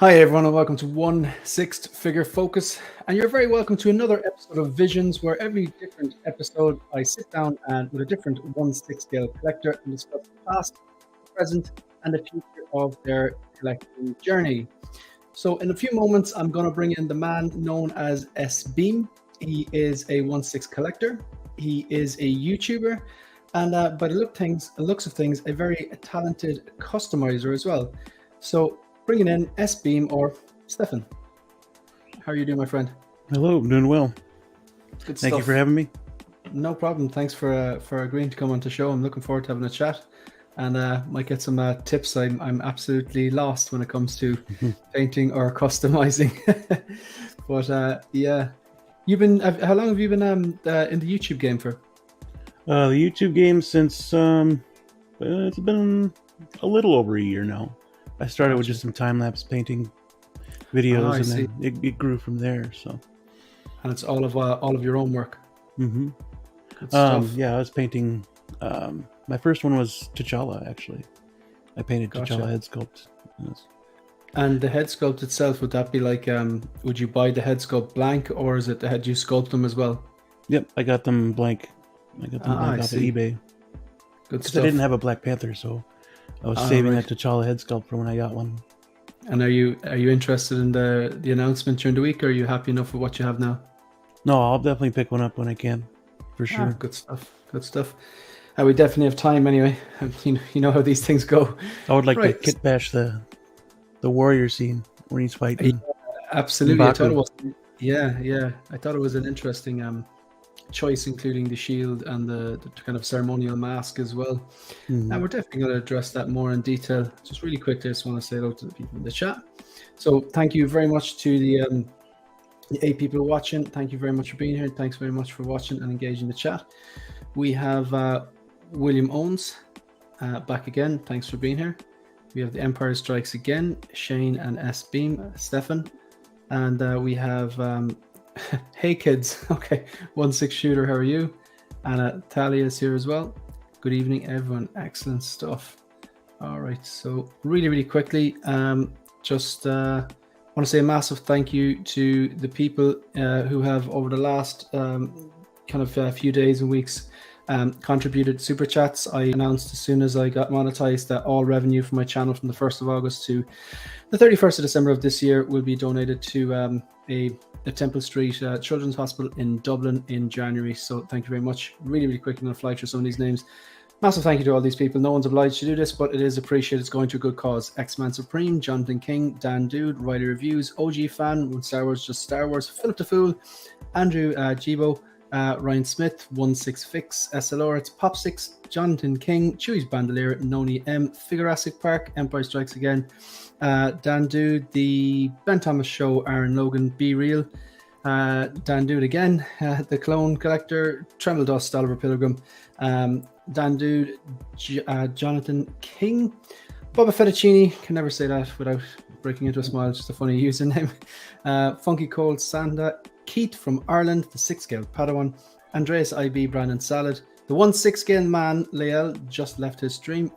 Hi everyone and welcome to 1/6 Figure Focus, and you're very welcome to another episode of Visions, where every different episode I sit down and with a different 1/6 scale collector and discuss the past, the present and the future of their collecting journey. So in a few moments I'm going to bring in the man known as S-Beam. He is a 1/6 collector, he is a YouTuber, and by the looks of things, a very talented customizer as well. So bringing in S-Beam, or Stefan. How are you doing, my friend? Hello, I'm doing well. Good Thank stuff. you for having me. No problem. Thanks for agreeing to come on the show. I'm looking forward to having a chat, and might get some tips. I'm absolutely lost when it comes to painting or customizing. But yeah, you've been. How long have you been in the YouTube game for? The YouTube game since it's been a little over a year now. I started with just some time-lapse painting videos, and then it grew from there. So, and it's all of your own work. Mm-hmm. Good stuff. Yeah, I was painting. My first one was T'Challa. Actually, I painted T'Challa head sculpt. Yes. And the head sculpt itself, would that be like? Would you buy the head sculpt blank, or is it the head you sculpt them as well? Yep, I got them blank. I got them blank off of eBay. Good stuff. I didn't have a Black Panther, so I was saving that T'Challa head sculpt for when I got one. And are you interested in the announcement during the week, or are you happy enough with what you have now? No, I'll definitely pick one up when I can, for sure. Good stuff. Good stuff. We definitely have time anyway. You know how these things go. I would like to kit bash the warrior scene where he's fighting. Yeah, absolutely. I thought it was. Yeah. I thought it was an interesting choice, including the shield and the kind of ceremonial mask as well. And we're definitely going to address that more in detail. Just really quickly, I just want to say hello to the people in the chat. So thank you very much to the 8 people watching. Thank you very much for being here. Thanks very much for watching and engaging the chat. We have William Owens back again. Thanks for being here. We have the Empire Strikes again, Shane and S-Beam, Stefan. And we have hey kids, okay, 1/6 shooter, how are you? And Talia is here as well. Good evening everyone. Excellent stuff. All right, so really quickly, just want to say a massive thank you to the people who have over the last few days and weeks contributed super chats. I announced as soon as I got monetized that all revenue from my channel from the 1st of August to the 31st of December of this year will be donated to the Temple Street Children's Hospital in Dublin in January. So thank you very much. Really quick, I'm going to fly through some of these names. Massive thank you to all these people. No one's obliged to do this, but it is appreciated. It's going to a good cause. X-Man Supreme, Jonathan King, Dan Dude, Riley Reviews, OG Fan, When Star Wars Just Star Wars, Philip the Fool, Andrew Jibo, Ryan Smith, 1/6 Fix, SLR, it's Pop6, Jonathan King, Chewy's Bandolier, Noni M, Figurassic Park, Empire Strikes Again, Dan Dude, The Ben Thomas Show, Aaron Logan, Be Real, Dan Dude again, The Clone Collector, Tremble Dust, Oliver Pilgrim, Dan Dude, Jonathan King, Boba Fettuccini, can never say that without breaking into a smile, just a funny username, Funky Cold Sanda, Keith from Ireland, the 6 scale Padawan, Andreas IB, Brandon Salad, the 1/6 scale man, Lael, just left his stream,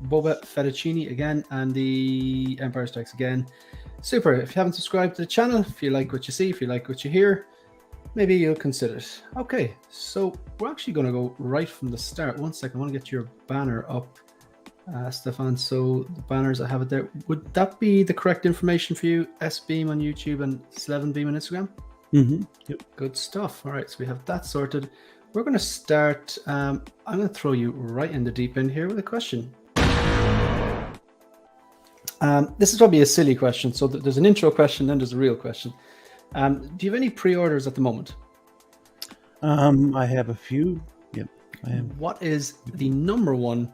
Boba Fettuccini again, and the Empire Strikes Again. Super. If you haven't subscribed to the channel, if you like what you see, if you like what you hear, maybe you'll consider it. Okay, so we're actually going to go right from the start. One second, I want to get your banner up, Stefan. So the banners, I have it there. Would that be the correct information for you? S-Beam on YouTube and Slevenbeam on Instagram? Mm-hmm. Yep. Good stuff. All right, so we have that sorted. We're going to start. I'm going to throw you right in the deep end here with a question. This is probably a silly question. So there's an intro question, then there's a real question. Do you have any pre-orders at the moment? I have a few. Yep, I have. What is the number one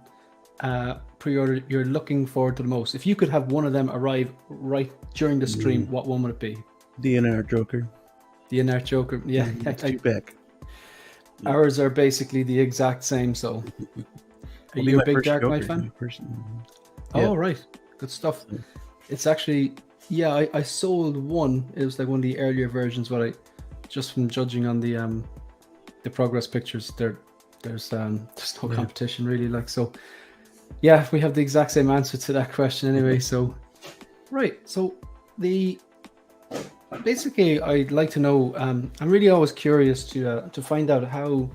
pre-order you're looking forward to the most? If you could have one of them arrive right during the stream, what one would it be? The Inert Joker. The Inert Joker, yeah. Back. Ours are basically the exact same. So, are you a big Dark Knight fan? Oh, right. Good stuff. It's actually, yeah, I sold one. It was like one of the earlier versions, but I just from judging on the progress pictures, there's no competition really. Like, so yeah, we have the exact same answer to that question anyway. So right, so Basically, I'd like to know. I'm really always curious to find out how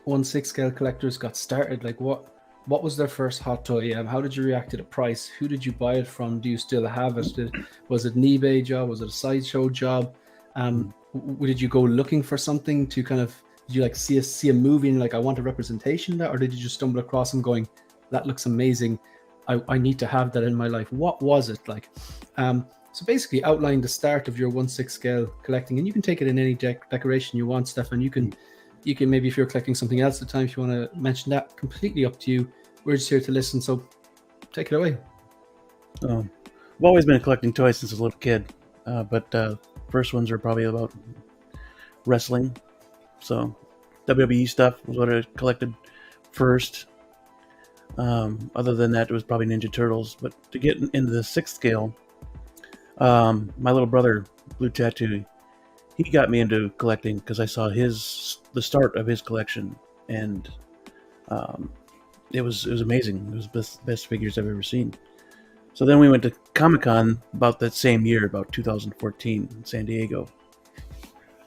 1/6 scale collectors got started. Like, what was their first hot toy? How did you react to the price? Who did you buy it from? Do you still have it? Was it an eBay job? Was it a sideshow job? Did you go looking for something to kind of? Did you like see a movie and like, I want a representation of that, or did you just stumble across them going, that looks amazing, I need to have that in my life? What was it like? So basically outline the start of your 1/6 scale collecting, and you can take it in any decoration you want, Stefan. You can maybe, if you're collecting something else at the time, if you want to mention that, completely up to you. We're just here to listen, so take it away. I've always been collecting toys since I was a little kid, but first ones are probably about wrestling. So WWE stuff was what I collected first. Other than that, it was probably Ninja Turtles. But to get into the 6th scale, my little brother, Blue Tattoo, he got me into collecting because I saw the start of his collection, and it was amazing. It was the best figures I've ever seen. So then we went to Comic-Con about that same year, about 2014 in San Diego,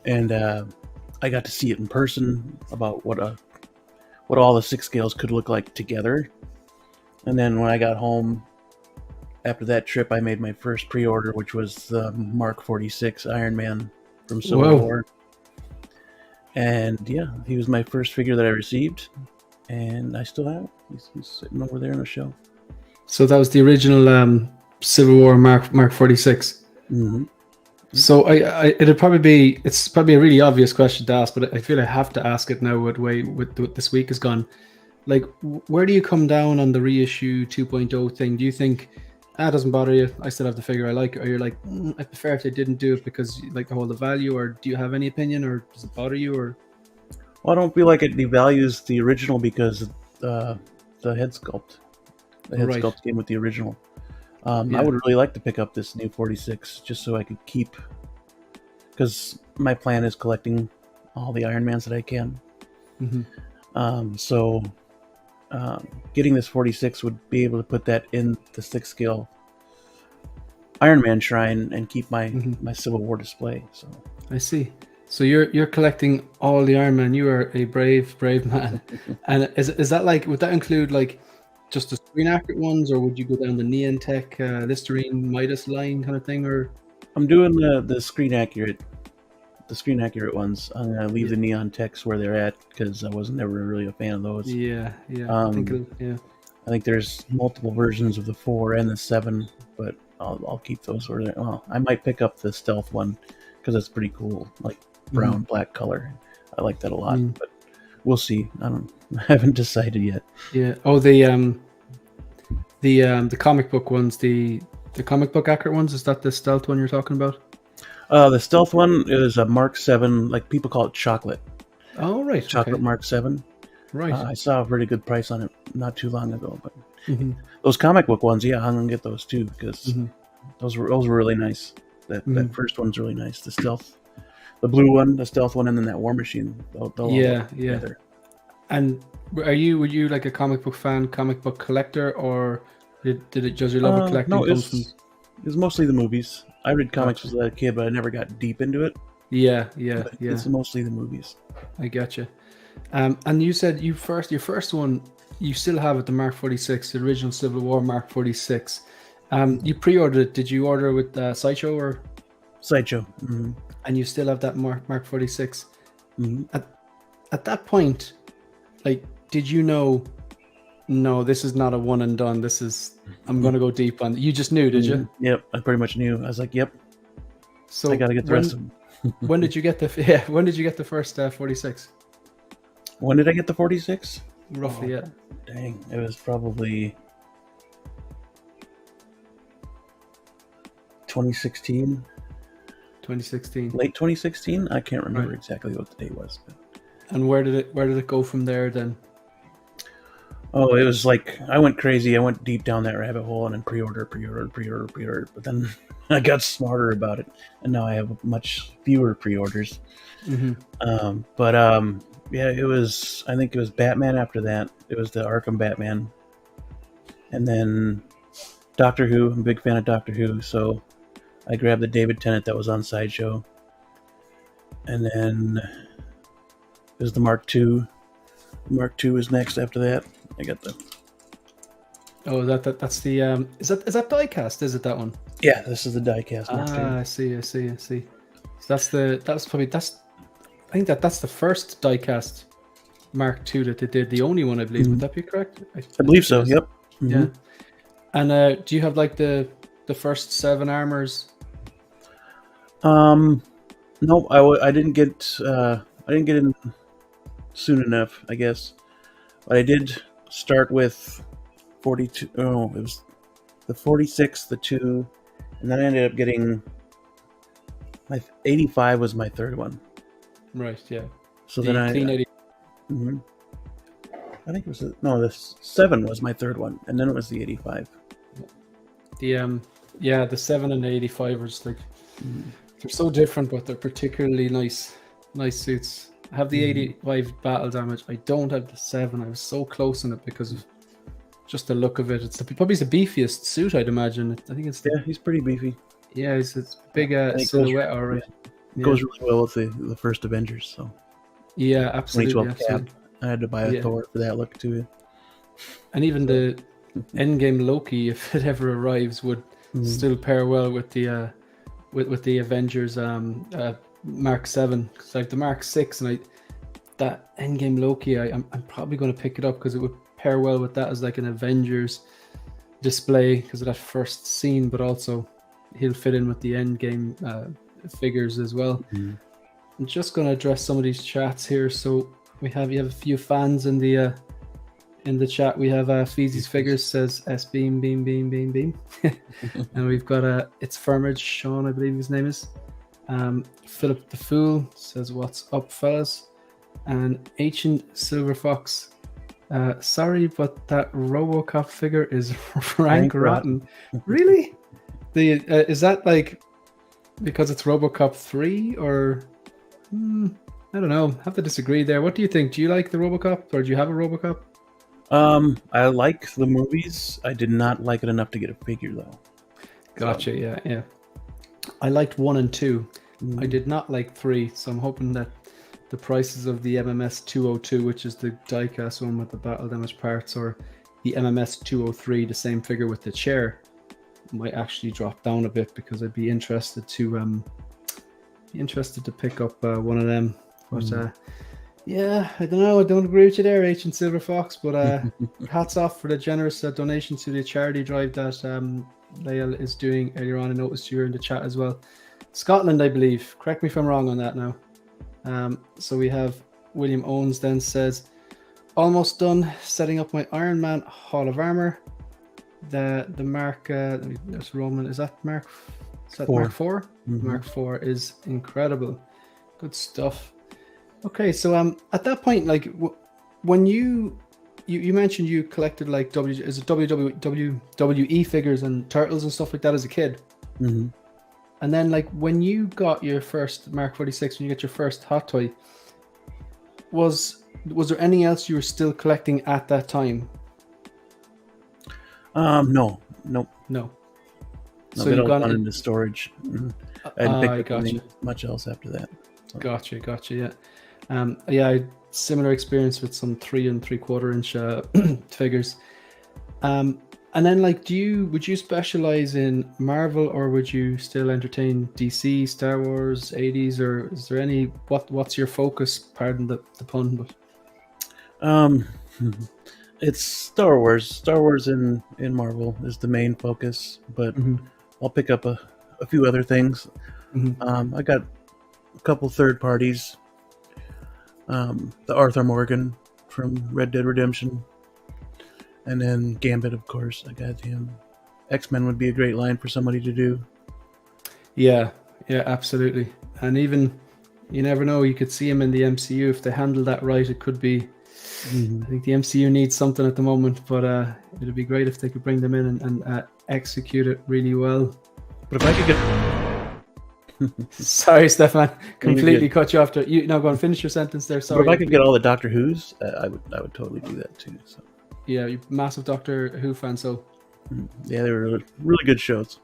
and I got to see it in person, about what all the 6 scales could look like together. And then when I got home after that trip, I made my first pre-order, which was the Mark 46 Iron Man from Civil War. And yeah, he was my first figure that I received, and I still have it. He's sitting over there on a shelf. So that was the original Civil War Mark 46. Mm-hmm. So it's probably a really obvious question to ask, but I feel I have to ask it now with this week has gone. Like, where do you come down on the reissue 2.0 thing? Do you think that doesn't bother you? I still have the figure I like, or you're like, I prefer if they didn't do it because you like to hold the value, or do you have any opinion, or does it bother you? Or I don't feel like it devalues the original because the head sculpt. The head sculpt came with the original. I would really like to pick up this new 46 just so I could keep, because my plan is collecting all the Iron Mans that I can. Mm-hmm. So getting this 46 would be able to put that in the 6 scale Iron Man shrine and keep my Civil War display. So I see. So you're collecting all the Iron Man. You are a brave man. And is that like, would that include like just the screen accurate ones, or would you go down the Neon Tech, Listerine, Midas line kind of thing? Or I'm doing the screen accurate ones. I'm gonna leave the Neon Techs where they're at because I was never really a fan of those. I think there's multiple versions of the 4 and the 7, but I'll keep those where they're. Well, I might pick up the stealth one because it's pretty cool, like brown black color. I like that a lot, but we'll see. I haven't decided yet. Yeah. Oh, the comic book ones, the comic book accurate ones. Is that the stealth one you're talking about? The stealth one is a Mark 7. Like, people call it chocolate. Oh, right. Chocolate Mark 7. Right. I saw a pretty good price on it not too long ago. But those comic book ones, I'm gonna get those too because those were really nice. That first one's really nice. The stealth, the blue one, the stealth one, and then that War Machine. They'll together. And were you like a comic book fan, comic book collector, or did it just your love of collecting? No, it was mostly the movies. I read comics as a kid, but I never got deep into it. Yeah. It's mostly the movies. I gotcha. And you said your first one, you still have it, the Mark 46, the original Civil War Mark 46. You pre-ordered it. Did you order with Sideshow or? Sideshow. Mm-hmm. And you still have that Mark 46. At that point, like, did you know? No, this is not a one and done. This is, I'm going to go deep on. You just knew, did you? Yep, I pretty much knew. I was like, yep. So I got to get the rest of them. When did you get the? When did you get the first 46? When did I get the 46? Roughly, yeah. Dang, it was probably 2016. 2016. Late 2016. I can't remember exactly what the date was. But... And where did it go from there then? Oh, it was like, I went crazy. I went deep down that rabbit hole and then pre-order. But then I got smarter about it, and now I have much fewer pre-orders. Yeah, it was, I think it was Batman after that. It was the Arkham Batman. And then Doctor Who. I'm a big fan of Doctor Who, so I grabbed the David Tennant that was on Sideshow. And then there's the Mark II. Mark II is next after that. I got the... Oh, that's the... Is that diecast? Is it that one? Yeah, this is the diecast Mark II. I see. So that's I think that's the first diecast Mark II that they did. The only one, I believe. Would that be correct? I believe so, yep. Mm-hmm. Yeah. And do you have like the first 7 armors? No, I didn't get in soon enough, I guess. But I did start with 42. Oh, it was the 46, the 2, and then I ended up getting my 85 was my third one. Right. Yeah. So then I clean 80. Mm-hmm. I think it was the 7 was my third one, and then it was the 85. The 7 and the 85 are just like they're so different, but they're particularly nice suits. I have the 85 battle damage. I don't have the 7. I was so close in it because of just the look of it. It's probably the beefiest suit, I'd imagine. I think it's he's pretty beefy. Yeah, it's big silhouette, all right. It goes really well with the first Avengers. So yeah, absolutely. Cap. I had to buy a Thor for that look too. And even the Endgame Loki, if it ever arrives, would still pair well with the Avengers Mark 7. Because like the Mark 6 and that Endgame Loki, I'm probably going to pick it up because it would pair well with that as like an Avengers display because of that first scene, but also he'll fit in with the Endgame figures as well. I'm just going to address some of these chats here. So you have a few fans in the chat. We have Feezy's Figures says S beam. And we've got it's Firmage Sean, I believe his name is. Philip the Fool says what's up, fellas. And Ancient Silver Fox, sorry, but that RoboCop figure is rank rotten. Really? Is that like because it's RoboCop 3 or I don't know. Have to disagree there. What do you think? Do you like the RoboCop or do you have a RoboCop? I like the movies. I did not like it enough to get a figure though. Gotcha. Yeah. I liked 1 and 2. I did not like 3, so I'm hoping that the prices of the MMS 202, which is the diecast one with the battle damage parts, or the MMS 203, the same figure with the chair, might actually drop down a bit because I'd be interested to pick up one of them. But yeah, I don't know. I don't agree with you there, Ancient Silver Fox. But hats off for the generous donation to the charity drive that Lael is doing earlier on. I noticed you were in the chat as well. Scotland, I believe. Correct me if I'm wrong on that now. So we have William Owens then says, almost done setting up my Iron Man Hall of Armor. The Mark, there's Roman. Is that Mark? Is that 4? Mark 4? Mark 4 is incredible. Good stuff. Okay, so at that point, like when you mentioned you collected like WWE figures and turtles and stuff like that as a kid, and then like when you got your first Mark 46, when you got your first Hot Toy, was there anything else you were still collecting at that time? No. So you've gone into storage. I didn't pick up much else after that. So. Gotcha. Yeah. I had similar experience with some 3 3/4 inch figures. And then like, would you specialize in Marvel or would you still entertain DC, Star Wars, 80s, or is there any, what's your focus? Pardon the pun, but it's Star Wars. Star Wars and Marvel is the main focus, but I'll pick up a few other things. I got a couple third parties. The Arthur Morgan from Red Dead Redemption, and then Gambit, of course. I got him. X-Men would be a great line for somebody to do. Yeah, absolutely. And even, you never know, you could see him in the MCU. If they handle that right, it could be. I think the MCU needs something at the moment, but it'd be great if they could bring them in and execute it really well. But if I could get... Sorry, Stefan, completely cut you off there. You now go and finish your sentence there. Sorry. But if I could get all the Doctor Who's, I would totally do that too. So. Yeah, you're a massive Doctor Who fan, so. Yeah, they were really good shows.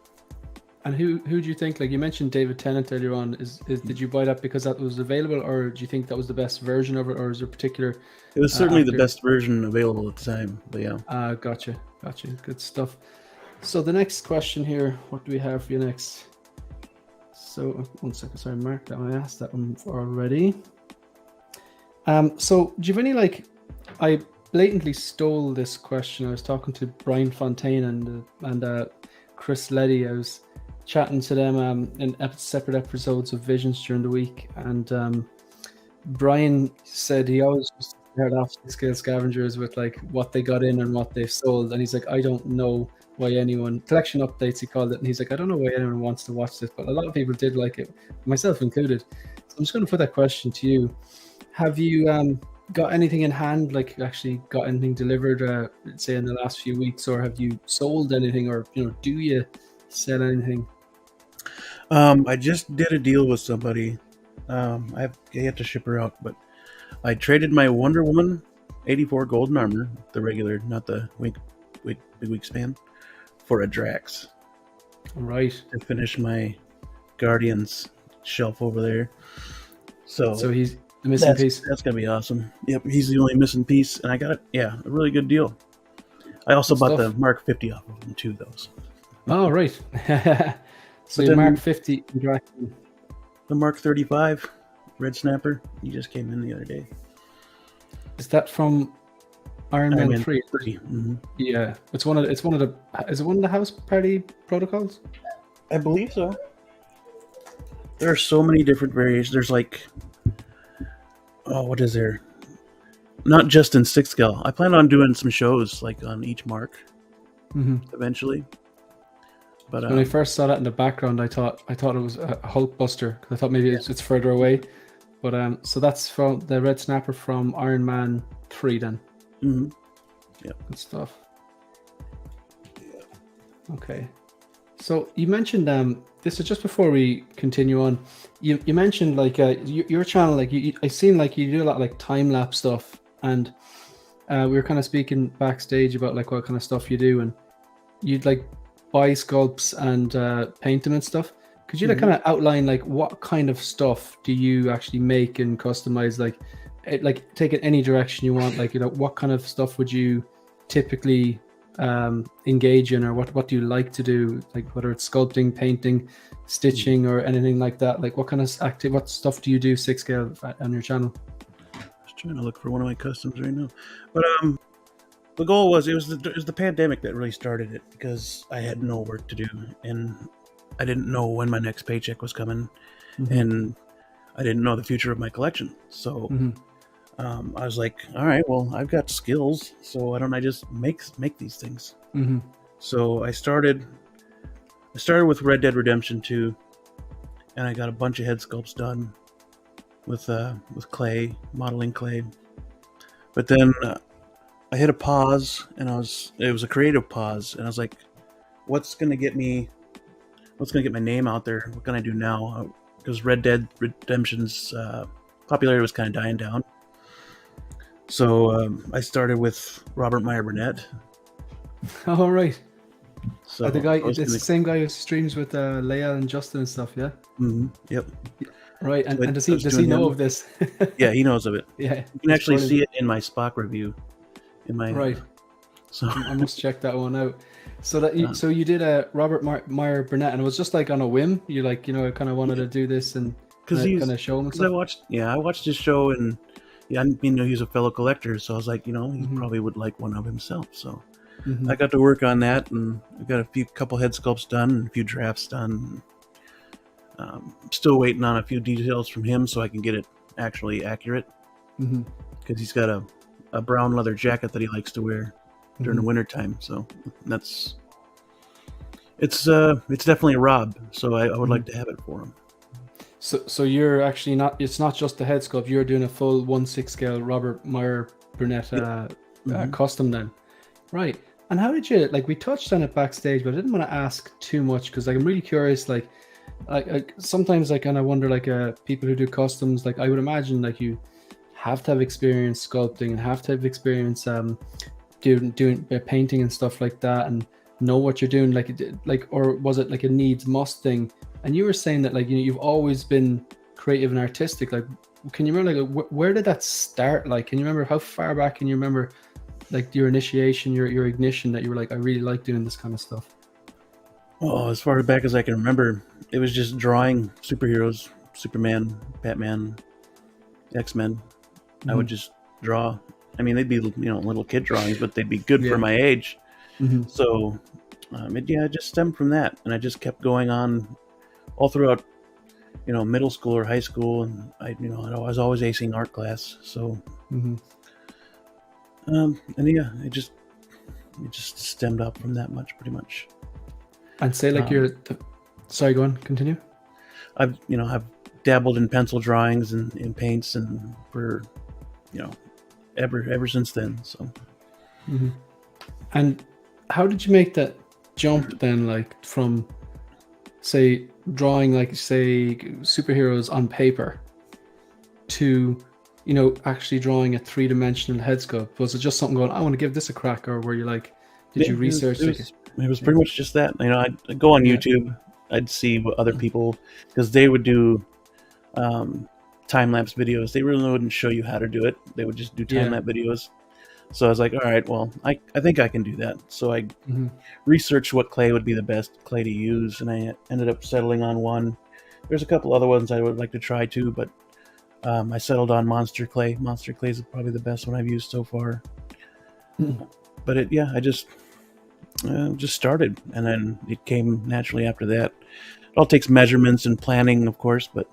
And who do you think? Like you mentioned David Tennant earlier on. Did you buy that because that was available, or do you think that was the best version of it, or is there a particular? It was certainly the best version available at the time. But yeah. Gotcha. Good stuff. So the next question here, what do we have for you next? So 1 second, sorry, Mark, that one I asked that one already. So do you have any like? I blatantly stole this question. I was talking to Brian Fontaine and Chris Leddy. I was chatting to them in separate episodes of Visions during the week, and Brian said he always started off scale scavengers with like what they got in and what they've sold, and he's like, I don't know why anyone, collection updates he called it, and he's like, I don't know why anyone wants to watch this, but a lot of people did like it, myself included. So I'm just going to put that question to you. Have you got anything in hand, like actually got anything delivered, say in the last few weeks, or have you sold anything, or do you sell anything? I just did a deal with somebody. I had to ship her out, but I traded my Wonder Woman 84 golden armor, the regular, not the big week span, for a Drax. Right. To finish my Guardians shelf over there. So he's the missing piece. That's gonna be awesome. Yep, he's the only missing piece, and I got it. Yeah, a really good deal. I also bought the Mark 50 off of him too, though. So. Oh, right. So your Mark 50 Drax. The Mark 35 Red Snapper. He just came in the other day. Is that from Iron Man 3? Mm-hmm. Yeah, is it one of the house party protocols? I believe so. There are so many different variations. There's like, what is there? Not just in 6 scale. I plan on doing some shows like on each mark eventually. But when I first saw that in the background, I thought it was a Hulkbuster, because I thought maybe it's further away. But so that's from the Red Snapper from Iron Man 3 then. Mm-hmm. Yeah, good stuff. Okay, so you mentioned this is just before we continue on. You mentioned like your channel, like I seen like you do a lot of like time lapse stuff, and we were kind of speaking backstage about like what kind of stuff you do, and you'd like buy sculpts and paint them and stuff. Could you like kind of outline like what kind of stuff do you actually make and customize, like take it any direction you want, like what kind of stuff would you typically engage in, or what do you like to do, like whether it's sculpting, painting, stitching, or anything like that? Like what kind of what stuff do you do 6 scale on your channel? I was trying to look for one of my customs right now, but the goal was it was the pandemic that really started it, because I had no work to do and I didn't know when my next paycheck was coming, and I didn't know the future of my collection. So I was like, all right, well, I've got skills, so why don't I just make these things? So I started with Red Dead Redemption 2, and I got a bunch of head sculpts done with clay, modeling clay. But then I hit a pause, and it was a creative pause, and I was like, what's gonna get my name out there? What can I do now? Because Red Dead Redemption's popularity was kind of dying down. So I started with Robert Meyer Burnett. Oh, right. So it's the same guy who streams with Leia and Justin and stuff, yeah? Yep. Right, and does he know of this? Yeah, he knows of it. Yeah. You can actually see it in my Spock review. Right. So I must check that one out. So you did a Robert Meyer Burnett, and it was just like on a whim. You like, I kind of wanted to do this and kind of show him and stuff. I watched his show, and I didn't know he was a fellow collector, so I was like, he probably would like one of himself. So I got to work on that, and I got a couple head sculpts done and a few drafts done. Still waiting on a few details from him so I can get it actually accurate, because he's got a brown leather jacket that he likes to wear during the winter time. So it's definitely a Rob. So I would like to have it for him. So you're actually not. It's not just the head sculpt. You're doing a full 1/6 scale Robert Meyer Burnett custom then, right? And how did you we touched on it backstage, but I didn't want to ask too much because I'm really curious. Like sometimes I kind of wonder people who do customs. I would imagine you have to have experience sculpting and have to have experience doing painting and stuff like that, and know what you're doing, or was it like a needs must thing? And you were saying that like, you know, you've always been creative and artistic. Like, can you remember like where did that start? Like, can you remember how far back can you remember like your initiation, your ignition, that you were like, I really like doing this kind of stuff? Oh, as far back as I can remember, it was just drawing superheroes, Superman, Batman, X-Men. I would just draw. I mean, they'd be, you know, little kid drawings, but they'd be good for my age. So, it just stemmed from that, and I just kept going on all throughout, you know, middle school or high school, and I was always acing art class. So, and yeah, it just stemmed up from that much, pretty much. And say like sorry, go on, continue. I've dabbled in pencil drawings and in paints, and for, you know, ever since then. So, and how did you make that jump then, like from, say, drawing like, say, superheroes on paper to, you know, actually drawing a 3-dimensional head sculpt? Was it just something going, I want to give this a crack, or were you like, did you research? It was pretty much just that. You know, I'd go on YouTube, I'd see what other people, because they would do time-lapse videos. They really wouldn't show you how to do it. They would just do time-lapse videos. So I was like, all right, well, I think I can do that. So I researched what clay would be the best clay to use, and I ended up settling on one. There's a couple other ones I would like to try too, but I settled on monster clay. Monster clay is probably the best one I've used so far. But I just started, and then it came naturally after that. It all takes measurements and planning, of course, but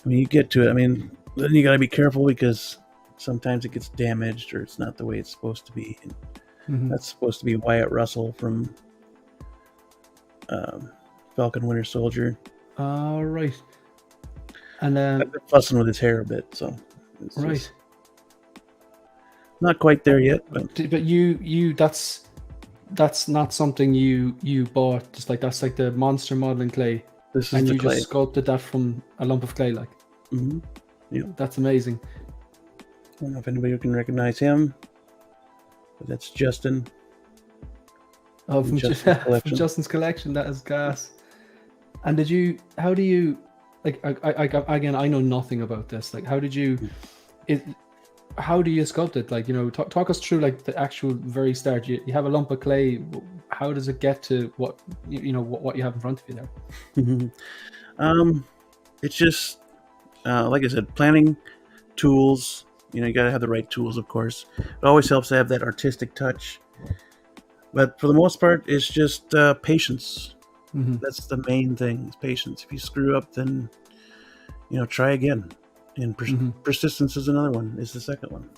I mean, you get to it. I mean, then you got to be careful, because sometimes it gets damaged or it's not the way it's supposed to be. And that's supposed to be Wyatt Russell from Falcon Winter Soldier. All right. And I've been fussing with his hair a bit, so it's just not quite there yet. But you that's not something you bought. Just like, that's like the monster modeling clay. This is and the you clay. Just sculpted that from a lump of clay, like. Yeah, that's amazing. I don't know if anybody can recognize him, but that's Justin. Oh, from Justin's collection. That is gas. And how do you, like, I again, I know nothing about this. Like, how do you sculpt it? Like, you know, talk us through like the actual very start. You have a lump of clay. How does it get to what you have in front of you there? It's just like I said, planning, tools. You know, you got to have the right tools, of course. It always helps to have that artistic touch. But for the most part, it's just patience. That's the main thing, is patience. If you screw up, then, you know, try again. And persistence is another one, is the second one.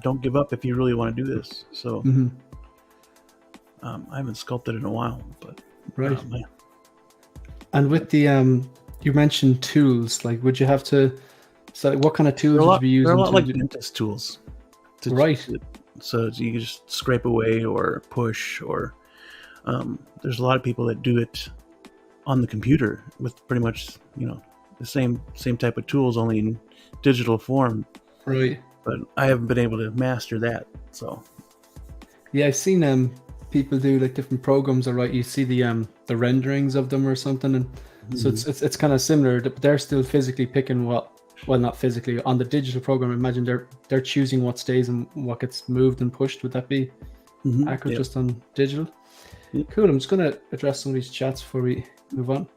Don't give up if you really want to do this. So I haven't sculpted in a while, but man. And with the you mentioned tools. Like, would you have to? So, what kind of tools would you be using? They're a lot like dentist tools. Right. So you can just scrape away or push, or there's a lot of people that do it on the computer with pretty much, you know, the same type of tools, only in digital form. Right. But I haven't been able to master that. So. Yeah, I've seen people do like different programs. Or right, you see the renderings of them or something, and so it's kind of similar. But they're still physically picking well, not physically on the digital program. I imagine they're choosing what stays and what gets moved and pushed. Would that be accurate? Just on digital? Cool. I'm just going to address some of these chats before we move on.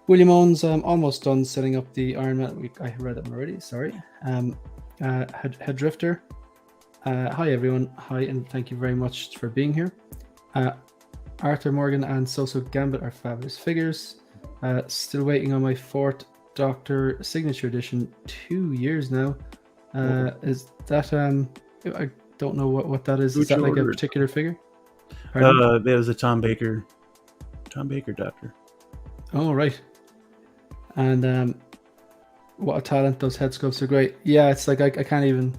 William Owens, almost done setting up the Iron Man. I read it already. Sorry. Head Drifter. Hi everyone. Hi, and thank you very much for being here. Arthur Morgan and Soso Gambit are fabulous figures. Still waiting on my 4th Doctor Signature Edition. 2 years now. Is that I don't know what that is. Is that like a particular figure? That was a Tom Baker Doctor. Oh, right. And what a talent. Those head sculpts are great. Yeah, it's like I can't even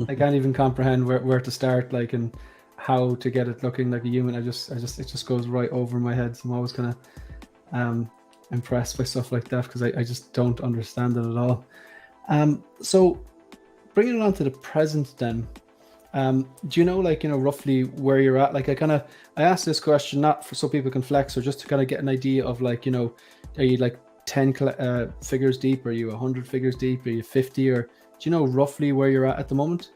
I can't even comprehend where to start, like, and how to get it looking like a human. It just goes right over my head. So I'm always kind of impressed by stuff like that, because I just don't understand it at all. So bringing it on to the present then, Do you know, like, roughly where you're at? Like, I asked this question not so people can flex, or just to kind of get an idea of, like, are you like 10 figures deep? Are you 100 figures deep? Are you 50? Or do you know roughly where you're at the moment?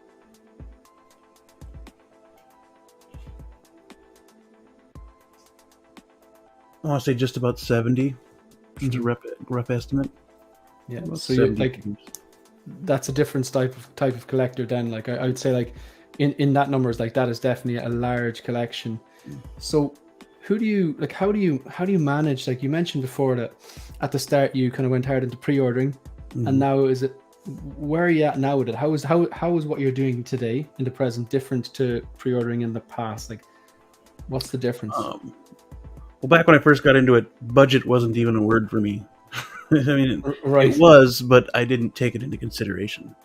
I want to say just about 70. Just a rough estimate. Yeah, so you like that's a different type of collector then. Like I would say, like in that numbers, like that is definitely a large collection. So who do you like? How do you manage? Like you mentioned before that at the start you kind of went hard into pre-ordering, and now where are you at now with it? How is what you're doing today in the present different to pre-ordering in the past? Like, what's the difference? Well, back when I first got into it, budget wasn't even a word for me. I mean, right. It was, but I didn't take it into consideration.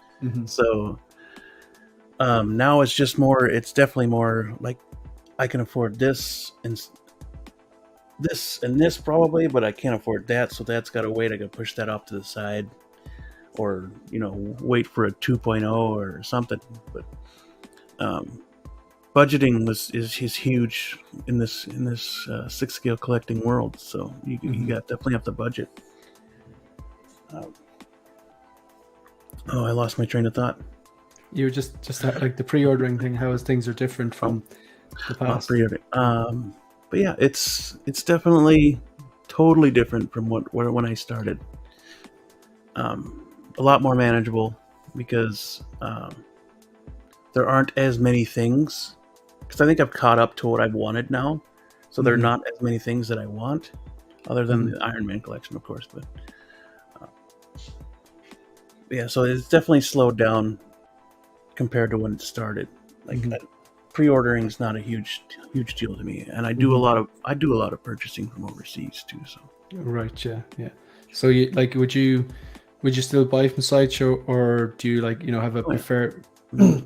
So now it's just more. It's definitely more like I can afford this and this probably, but I can't afford that, so that's got to wait. I got to push that off to the side, or wait for a 2.0 or something. But budgeting is huge in this 6 scale collecting world. So you got definitely have to budget. I lost my train of thought. You were just like the pre-ordering thing. How things are different from the past. Pre-ordering. But yeah, it's definitely totally different from when I started. A lot more manageable because there aren't as many things. Because I think I've caught up to what I've wanted now, so there are not as many things that I want, other than the Iron Man collection, of course. But yeah, so it's definitely slowed down compared to when it started. Like pre-ordering is not a huge deal to me, and I do a lot of purchasing from overseas too. So right, yeah. So you like would you still buy from Sideshow, or do you have a preferred?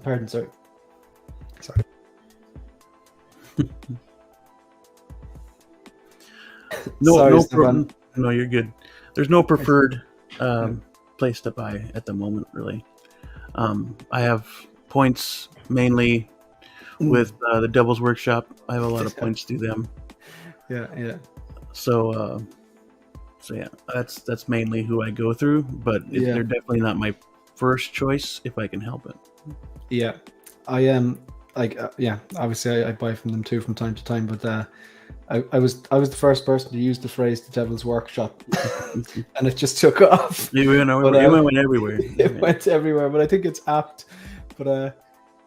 Pardon, sorry. No, you're good. There's no preferred place to buy at the moment, really. I have points mainly with the Devil's Workshop. I have a lot of points through them. Yeah. So yeah, that's mainly who I go through, but they're definitely not my first choice if I can help it. Yeah, I am. Obviously I buy from them too from time to time, but I was the first person to use the phrase "the Devil's Workshop," and it just took off. It went everywhere. It went everywhere, but I think it's apt. But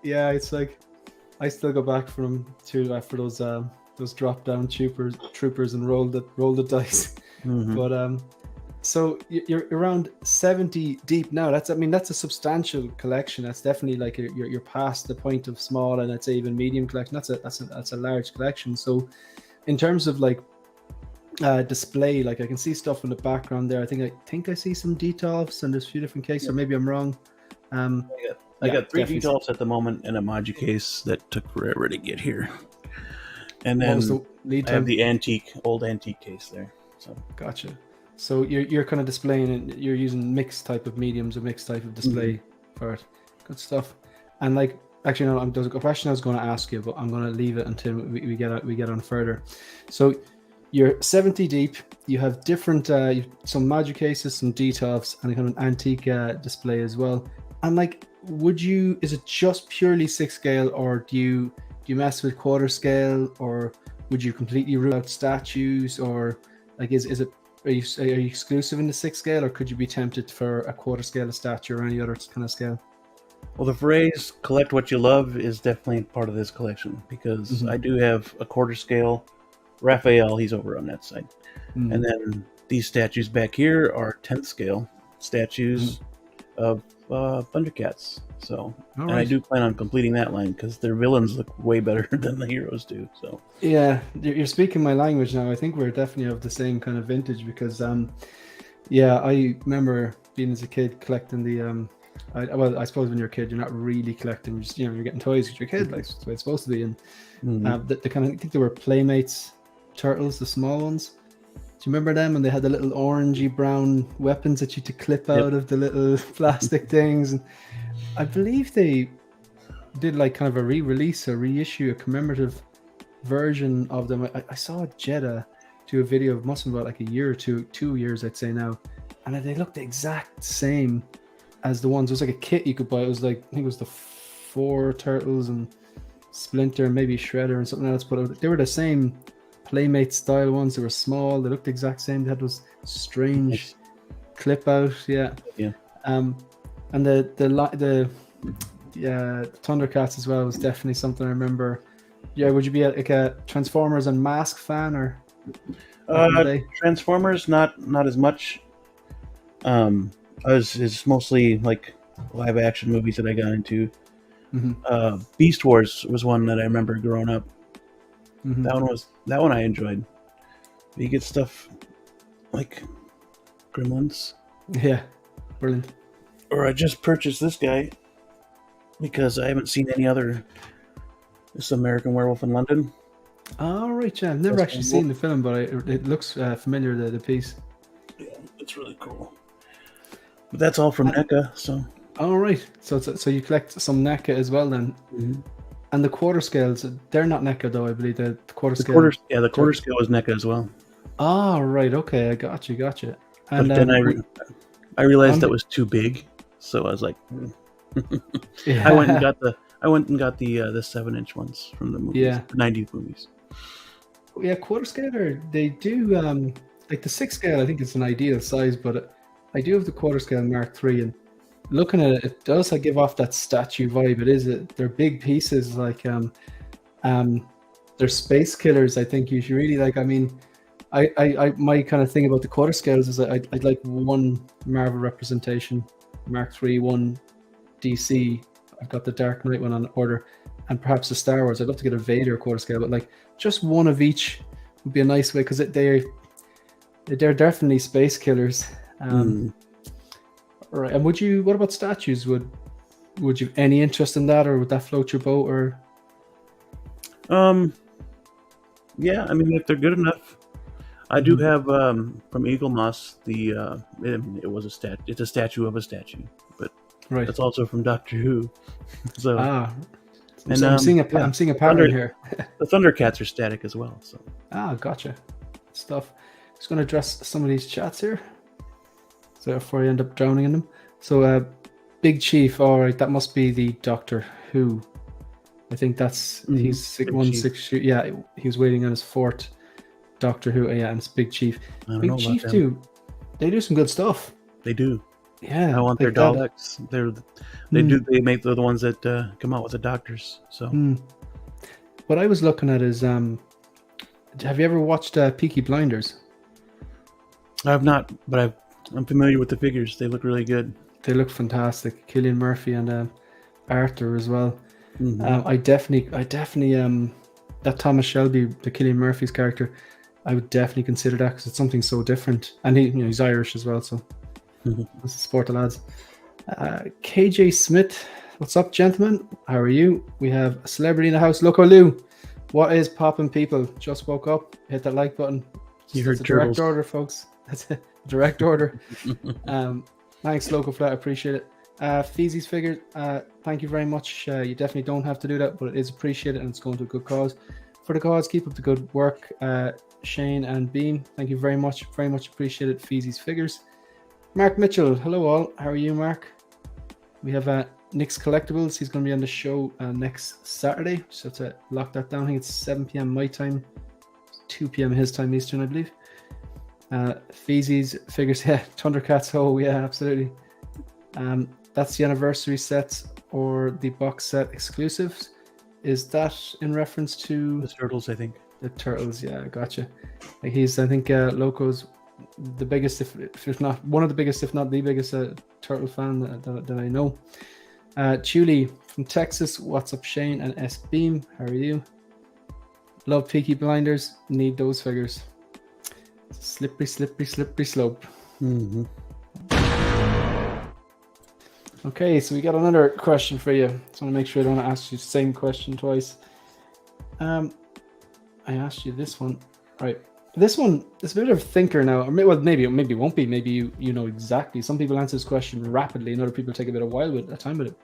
it's like I still go back for them too after those drop down troopers and roll the dice. But so you're around 70 deep now. That's a substantial collection. That's definitely like you're past the point of small, and I'd say even medium collection. That's a large collection. So in terms of like display, like I can see stuff in the background there. I think I see some Detolfs, and there's a few different cases, or maybe I'm wrong. I got 3 Detolfs at the moment and a Modu case that took forever to get here. And then I have the old antique case there. So gotcha. So you're kind of displaying it. You're using mixed type of mediums, a mixed type of display for it. Good stuff. And like, actually, no, there's a question I was going to ask you, but I'm going to leave it until we get on further. So you're 70 deep. You have different some Modu cases, some Detolfs, and kind of an antique display as well. And like, is it just purely 6 scale, or do you mess with quarter scale, or would you completely rule out statues, or like is it? Are you exclusive in the 6 scale, or could you be tempted for a quarter scale of statue or any other kind of scale? Well, the phrase "collect what you love" is definitely part of this collection, because I do have a quarter scale Raphael. He's over on that side, and then these statues back here are 10th scale statues of Thundercats. So, and I do plan on completing that line because their villains look way better than the heroes do. So yeah, you're speaking my language now. I think we're definitely of the same kind of vintage, because I remember being as a kid collecting the I suppose when you're a kid you're not really collecting, you're getting toys because you're a kid, like that's the way it's supposed to be. And the kind of, I think they were Playmates turtles, the small ones. Do you remember them? And they had the little orangey brown weapons that you had to clip out of the little plastic things. And I believe they did like kind of a re-release, a reissue, a commemorative version of them. I saw Jeddah do a video of must have been about like a year or 2 years, I'd say now, and they looked the exact same as the ones. It was like a kit you could buy. It was like, I think it was the 4 turtles and Splinter and maybe Shredder and something else, but they were the same Playmate style ones. They were small, they looked the exact same, they had those strange clip out, and the Thundercats as well was definitely something I remember. Would you be like a Transformers and Mask fan, or Transformers not as much. It's mostly like live action movies that I got into. Beast Wars was one that I remember growing up. That one I enjoyed. You get stuff like Gremlins. Yeah, brilliant. Or I just purchased this guy because I haven't seen any other. This American Werewolf in London. Oh, right, yeah. I've never actually seen the film, but it looks familiar, the piece. Yeah, it's really cool. But that's all from NECA, so. All right. So you collect some NECA as well then. And the quarter scales, they're not NECA though, I believe. The quarter scale. The quarter scale was NECA as well. Oh, right. Okay, I got you. And but then I realized that was too big, so I was like, I went and got the 7-inch ones from the movies, the 90s movies. Yeah, quarter scaler, they do like the 6 scale. I think it's an ideal size, but I do have the quarter scale Mark III, and looking at it, it does give off that statue vibe. They're big pieces, like they're space killers. I think you should really like. I mean, I my kind of thing about the quarter scales is I'd like one Marvel representation, Mark III, one DC. I've got the Dark Knight one on order, and perhaps the Star Wars. I'd love to get a Vader quarter scale, but like just one of each would be a nice way, because they're definitely space killers. All right. And what about statues? Would you have any interest in that, or would that float your boat? Or yeah, I mean, if they're good enough. I do have from Eagle Moss it's a statue of a statue, but right. That's also from Doctor Who. So I'm seeing a pattern here. The Thundercats are static as well. So gotcha. Stuff. Just going to address some of these chats here, so before I end up drowning in them. So Big Chief, all right, that must be the Doctor Who. I think that's he's 6 yeah, he was waiting on his 4th Doctor Who. Yeah, and it's Big Chief. Big Chief they do some good stuff. They do. Yeah, I want their Daleks. They're the ones that come out with the Doctors. So what I was looking at is have you ever watched Peaky Blinders? I have not, but I'm familiar with the figures. They look really good. They look fantastic. Cillian Murphy and Arthur as well. I definitely that Thomas Shelby, the Cillian Murphy's character, I would definitely consider that, because it's something so different, and he's Irish as well, so let's support the lads. KJ Smith, what's up, gentlemen? How are you? We have a celebrity in the house. Loco Lou, what is poppin', people? Just woke up. Hit that like button. You heard direct order, folks. That's a direct order. Thanks, Loco, for that. I appreciate it. Feezy's figures, thank you very much. You definitely don't have to do that, but it is appreciated, and it's going to a good cause. For the cause, keep up the good work. Shane and Beam, thank you very much appreciated. Feezy's figures. Mark Mitchell, hello all. How are you, Mark? We have Nick's Collectibles. He's going to be on the show next Saturday. Just have to lock that down. I think it's 7 p.m. my time, 2 p.m. his time Eastern, I believe. Feezy's figures, yeah. Thundercats, oh yeah, absolutely. That's the anniversary sets or the box set exclusives. Is that in reference to the Turtles? I think the Turtles. Yeah, gotcha. Like I think Loco's the biggest, if not one of the biggest, if not the biggest Turtle fan that I know. Chuli from Texas. What's up, Shane and S Beam? How are you? Love Peaky Blinders. Need those figures. Slippery slope. Okay, so we got another question for you. Just want to make sure I don't ask you the same question twice. I asked you this one. Right. This one is a bit of a thinker now. Or maybe it won't be. Maybe you know exactly. Some people answer this question rapidly, and other people take a bit of time with it.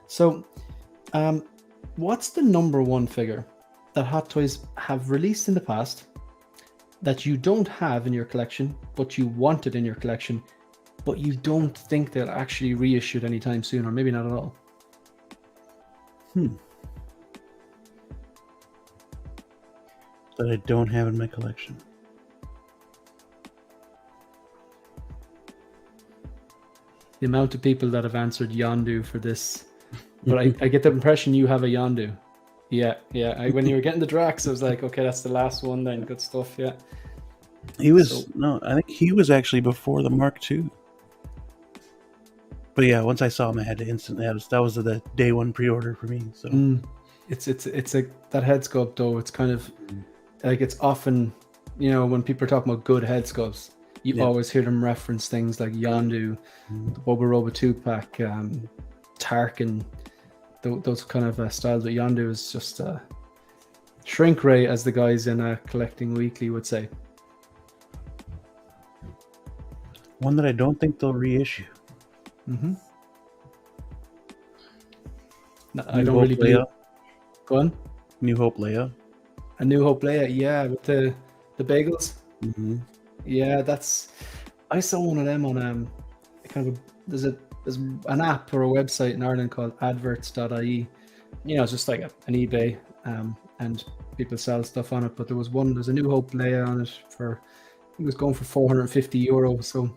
So What's the number one figure that Hot Toys have released in the past that you don't have in your collection, but you want it in your collection, but you don't think they'll actually reissue it anytime soon, or maybe not at all? That I don't have in my collection. The amount of people that have answered Yondu for this, but I get the impression you have a Yondu. Yeah. When you were getting the Drax, I was like, okay, that's the last one then. Good stuff, yeah. He was, I think he was actually before the Mark II. But yeah, once I saw him, I had to instantly have that was the day one pre-order for me. So it's like that head sculpt though. It's kind of like, it's often, when people are talking about good head sculpts, you always hear them reference things like Yondu, the Boba Roba 2-pack, Tarkin, those kind of styles. But Yondu is just shrink ray, as the guys in Collecting Weekly would say. One that I don't think they'll reissue. No, I don't really believe. Go on. New Hope Leia. A New Hope Leia, yeah, with the bagels. Yeah, I saw one of them on there's an app or a website in Ireland called adverts.ie. It's just like an eBay, and people sell stuff on it. But there's a New Hope Leia on it it was going for €450, so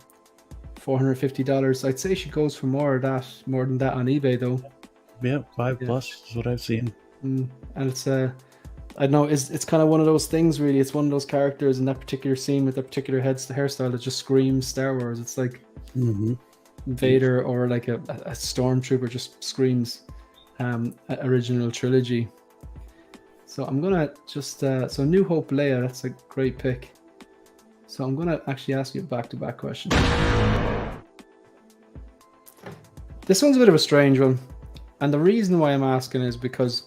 $450. I'd say she goes for more than that on eBay though. Yeah, 5 plus is what I've seen. And it's I don't know, it's kind of one of those things really. It's one of those characters in that particular scene with that particular hairstyle that just screams Star Wars. It's like Vader or like a stormtrooper just screams original trilogy. So I'm gonna just so New Hope Leia, that's a great pick. So I'm gonna actually ask you a back-to-back question. This one's a bit of a strange one, and the reason why I'm asking is because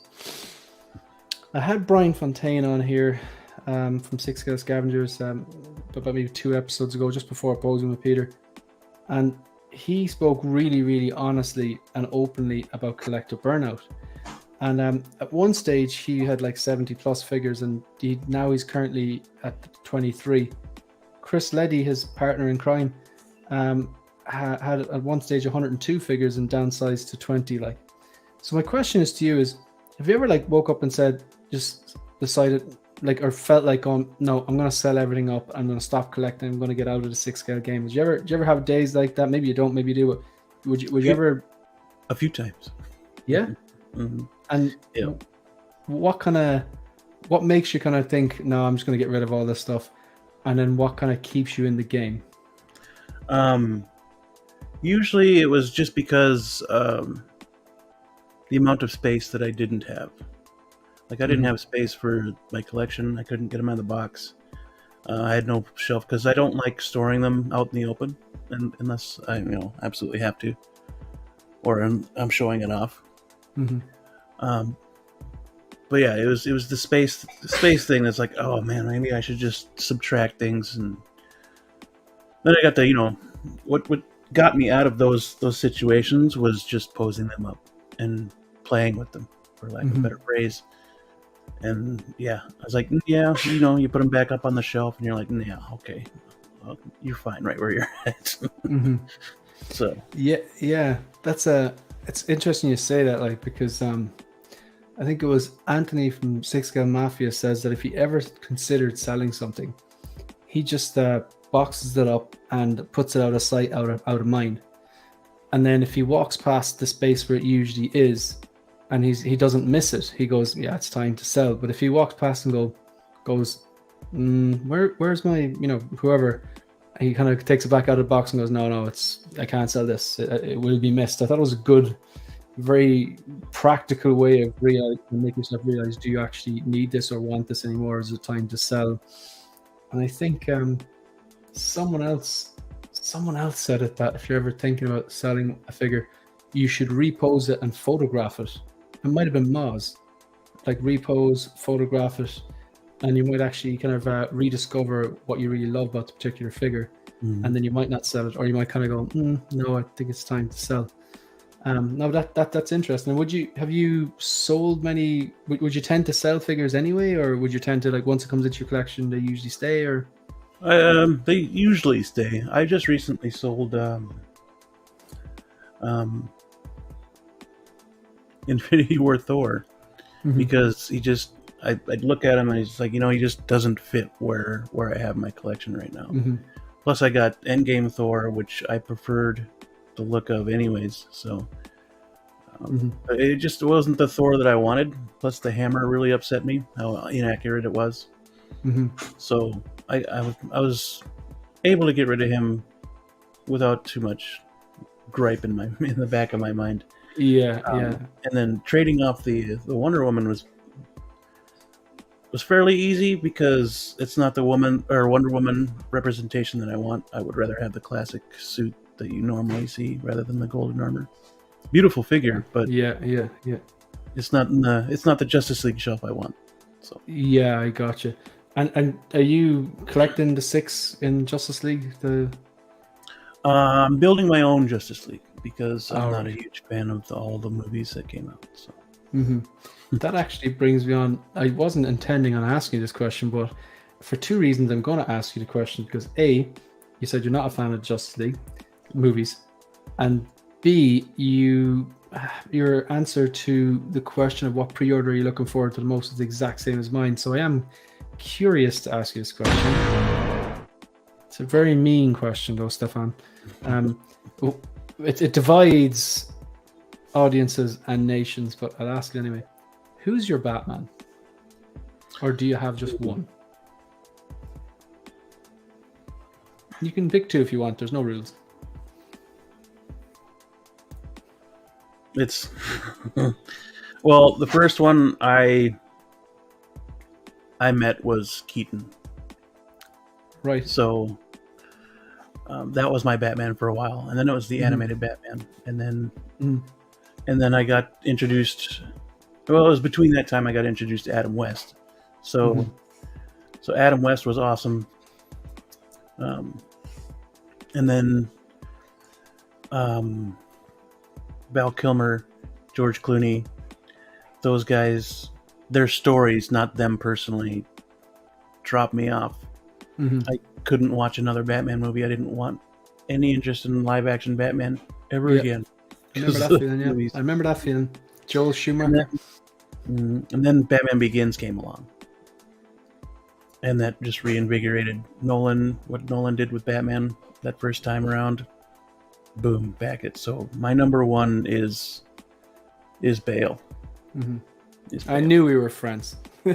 I had Brian Fontaine on here from 6 Scale Scavengers about maybe 2 episodes ago, just before posing with Peter, and he spoke really, really honestly and openly about collector burnout. And at one stage he had like 70 plus figures, and now he's currently at 23. Chris Leddy, his partner in crime, had at one stage 102 figures and downsized to 20. So my question is to you is, have you ever woke up and just decided or felt like going, no, I'm going to sell everything up, I'm going to stop collecting, I'm going to get out of the 6 scale game? Did you ever have days like that? Maybe you don't, maybe you do. Would you ever? A few times. Yeah. And what makes you kind of think, no, I'm just going to get rid of all this stuff? And then what kind of keeps you in the game? Usually it was just because the amount of space that I didn't have. I didn't have space for my collection. I couldn't get them out of the box. I had no shelf because I don't like storing them out in the open, unless I absolutely have to, or I'm showing it off. But yeah, it was the space thing that's like, oh man, maybe I should just subtract things. And then I got the what got me out of those situations was just posing them up and playing with them, for lack of a better phrase. And yeah, I was like, yeah, you put them back up on the shelf, and you're like, yeah, okay, well, you're fine right where you're at. So yeah, it's interesting you say that, because I think it was Anthony from 6 Scale Mafia says that if he ever considered selling something, he just boxes it up and puts it out of sight, out of mind. And then if he walks past the space where it usually is, and he doesn't miss it, he goes, yeah, it's time to sell. But if he walks past and goes, where's my, whoever, he kind of takes it back out of the box and goes, no, I can't sell this. It will be missed. I thought it was a good, very practical way of making yourself realize, do you actually need this or want this anymore? Is it time to sell? And I think someone else said it, that if you're ever thinking about selling a figure, you should repose it and photograph it. It might have been Maz, repose, photograph it, and you might actually kind of rediscover what you really love about the particular figure. And then you might not sell it, or you might kind of go, no, I think it's time to sell. No, that's interesting. Have you sold many? Would you tend to sell figures anyway, or would you tend to, like, once it comes into your collection, they usually stay? Or They usually stay. I just recently sold Infinity War Thor because I'd look at him and he's like, he just doesn't fit where I have my collection right now. Plus, I got Endgame Thor, which I preferred the look of anyways. So it just wasn't the Thor that I wanted. Plus, the hammer really upset me how inaccurate it was. So I was able to get rid of him without too much gripe in the back of my mind. Yeah. And then trading off the Wonder Woman was fairly easy because it's not the Wonder Woman representation that I want. I would rather have the classic suit that you normally see rather than the golden armor. Beautiful figure, but yeah. It's not the Justice League shelf I want. So yeah, I gotcha. And are you collecting the 6 in Justice League? I'm building my own Justice League because I'm not a huge fan of all the movies that came out. So that actually brings me on. I wasn't intending on asking you this question, but for 2 reasons, I'm going to ask you the question. Because A, you said you're not a fan of Justice League movies, and B, your answer to the question of what pre-order are you looking forward to the most is the exact same as mine. So I am curious to ask you this question. It's a very mean question, though, Stefan. It divides audiences and nations, but I'll ask it anyway. Who's your Batman? Or do you have just one? You can pick 2 if you want. There's no rules. It's well, the first one I met was Keaton. Right. So that was my Batman for a while, and then it was the animated Batman, and then I got introduced. Well, it was between that time I got introduced to Adam West. So Adam West was awesome. And then Val Kilmer, George Clooney, those guys, their stories, not them personally, dropped me off. I couldn't watch another Batman movie. I didn't want any interest in live action Batman ever again. I remember that feeling, yeah. I remember that feeling. Joel Schumacher. And then Batman Begins came along. And that just reinvigorated what Nolan did with Batman that first time around. Boom, back it. So my number one is Bale. I knew we were friends. I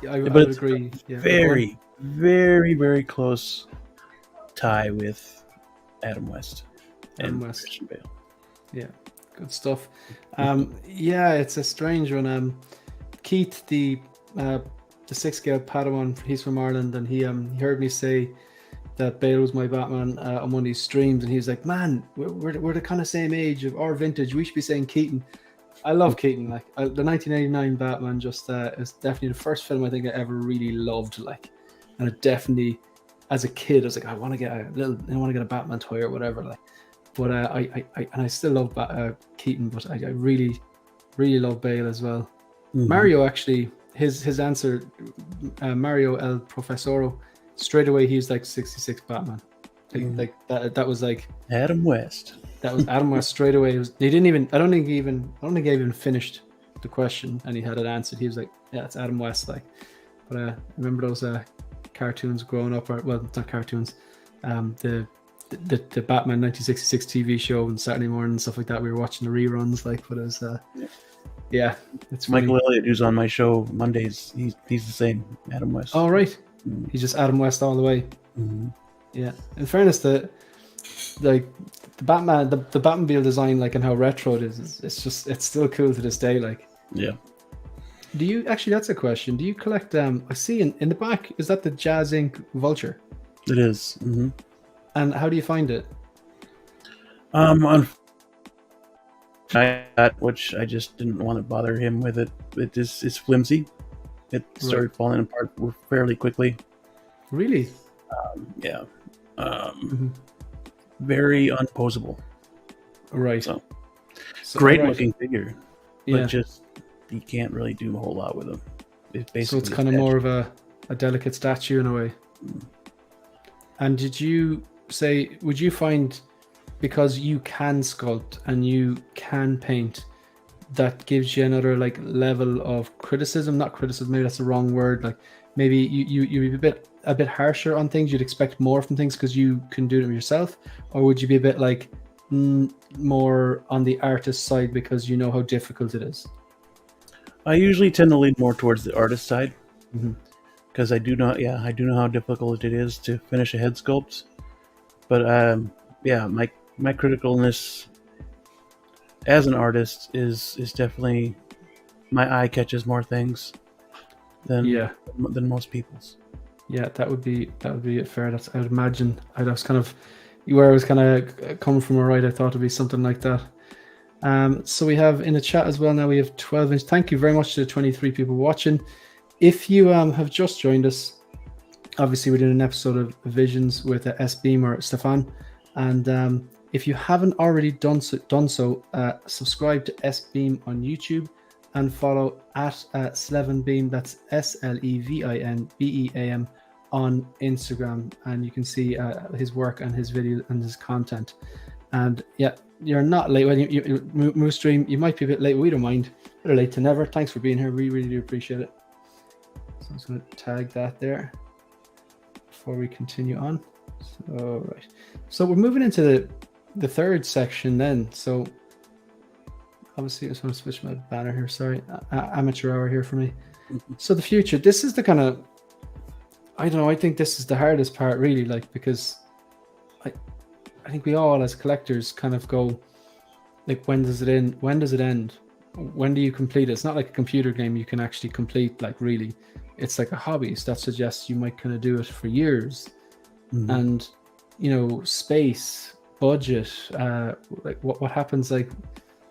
would agree. Yeah, very, very, very close tie with Adam West and Christian Bale. Yeah, good stuff. It's a strange one. Keith, the 6-scale Padawan, he's from Ireland, and he heard me say that Bale was my Batman on one of these streams, and he was like, "Man, we're the kind of same age of our vintage. We should be saying Keaton." I love Keaton. Like the 1989 Batman, just is definitely the first film I think I ever really loved. Like, and it definitely, as a kid, I was like, I want to get a Batman toy or whatever. Like, but I still love Keaton, but I really, really love Bale as well. Mario, actually, his answer, Mario El Profesoro, straight away he's like 66 Batman. Like that was like Adam West. That was Adam West straight away. He didn't even. I don't think he even finished the question, and he had it answered. He was like, "Yeah, it's Adam West." Like, but I remember those cartoons growing up. Well, not cartoons. The Batman 1966 TV show on Saturday morning and stuff like that. We were watching the reruns. Like, but it was it's Michael Elliott, who's on my show Mondays. He's the same, Adam West. Oh right, he's just Adam West all the way. Yeah. In fairness, the Batman, the Batmobile design, like, and how retro it is, it's still cool to this day. Like, yeah. Do you actually? That's a question. Do you collect? I see in the back. Is that the Jazz Inc. Vulture? It is. And how do you find it? Which I just didn't want to bother him with it. It's flimsy. It started falling apart fairly quickly. Really? Yeah. very unposable. Right. So great looking figure, but yeah, just you can't really do a whole lot with them. So it's kind of more of a delicate statue in a way. And would you find, because you can sculpt and you can paint, that gives you another like level of criticism? Not criticism, maybe that's the wrong word. Like maybe you'd be a bit harsher on things. You'd expect more from things because you can do them yourself, or would you be a bit like more on the artist side because you know how difficult it is? I usually tend to lean more towards the artist side because I do know how difficult it is to finish a head sculpt. But my criticalness as an artist is definitely, my eye catches more things than most people's. Yeah, that would be fair. That's, I would imagine. I was kind of where I was kind of coming from. Right, I thought it'd be something like that. So we have in the chat as well now. We have 12 inch. Thank you very much to the 23 people watching. If you have just joined us, obviously we're doing an episode of Visions with S-Beam or Stefan, and if you haven't already done so, subscribe to S-Beam on YouTube and follow at Slevinbeam. That's SLEVINBEAM on Instagram, and you can see his work and his video and his content. And yeah, you're not late when you Moose Stream. You might be a bit late. We don't mind. Better late to never. Thanks for being here. We really do appreciate it. So I'm just going to tag that there before we continue on. So right. So we're moving into the third section then. So obviously I just want to switch my banner here. Sorry, amateur hour here for me. So the future. This is the kind of, I don't know. I think this is the hardest part, really. Like, because I think we all as collectors kind of go like, when does it end? When does it end? When do you complete it? It's not like a computer game you can actually complete, like, really. It's like a hobby. So that suggests you might kind of do it for years. And, you know, space, budget, like what happens, like,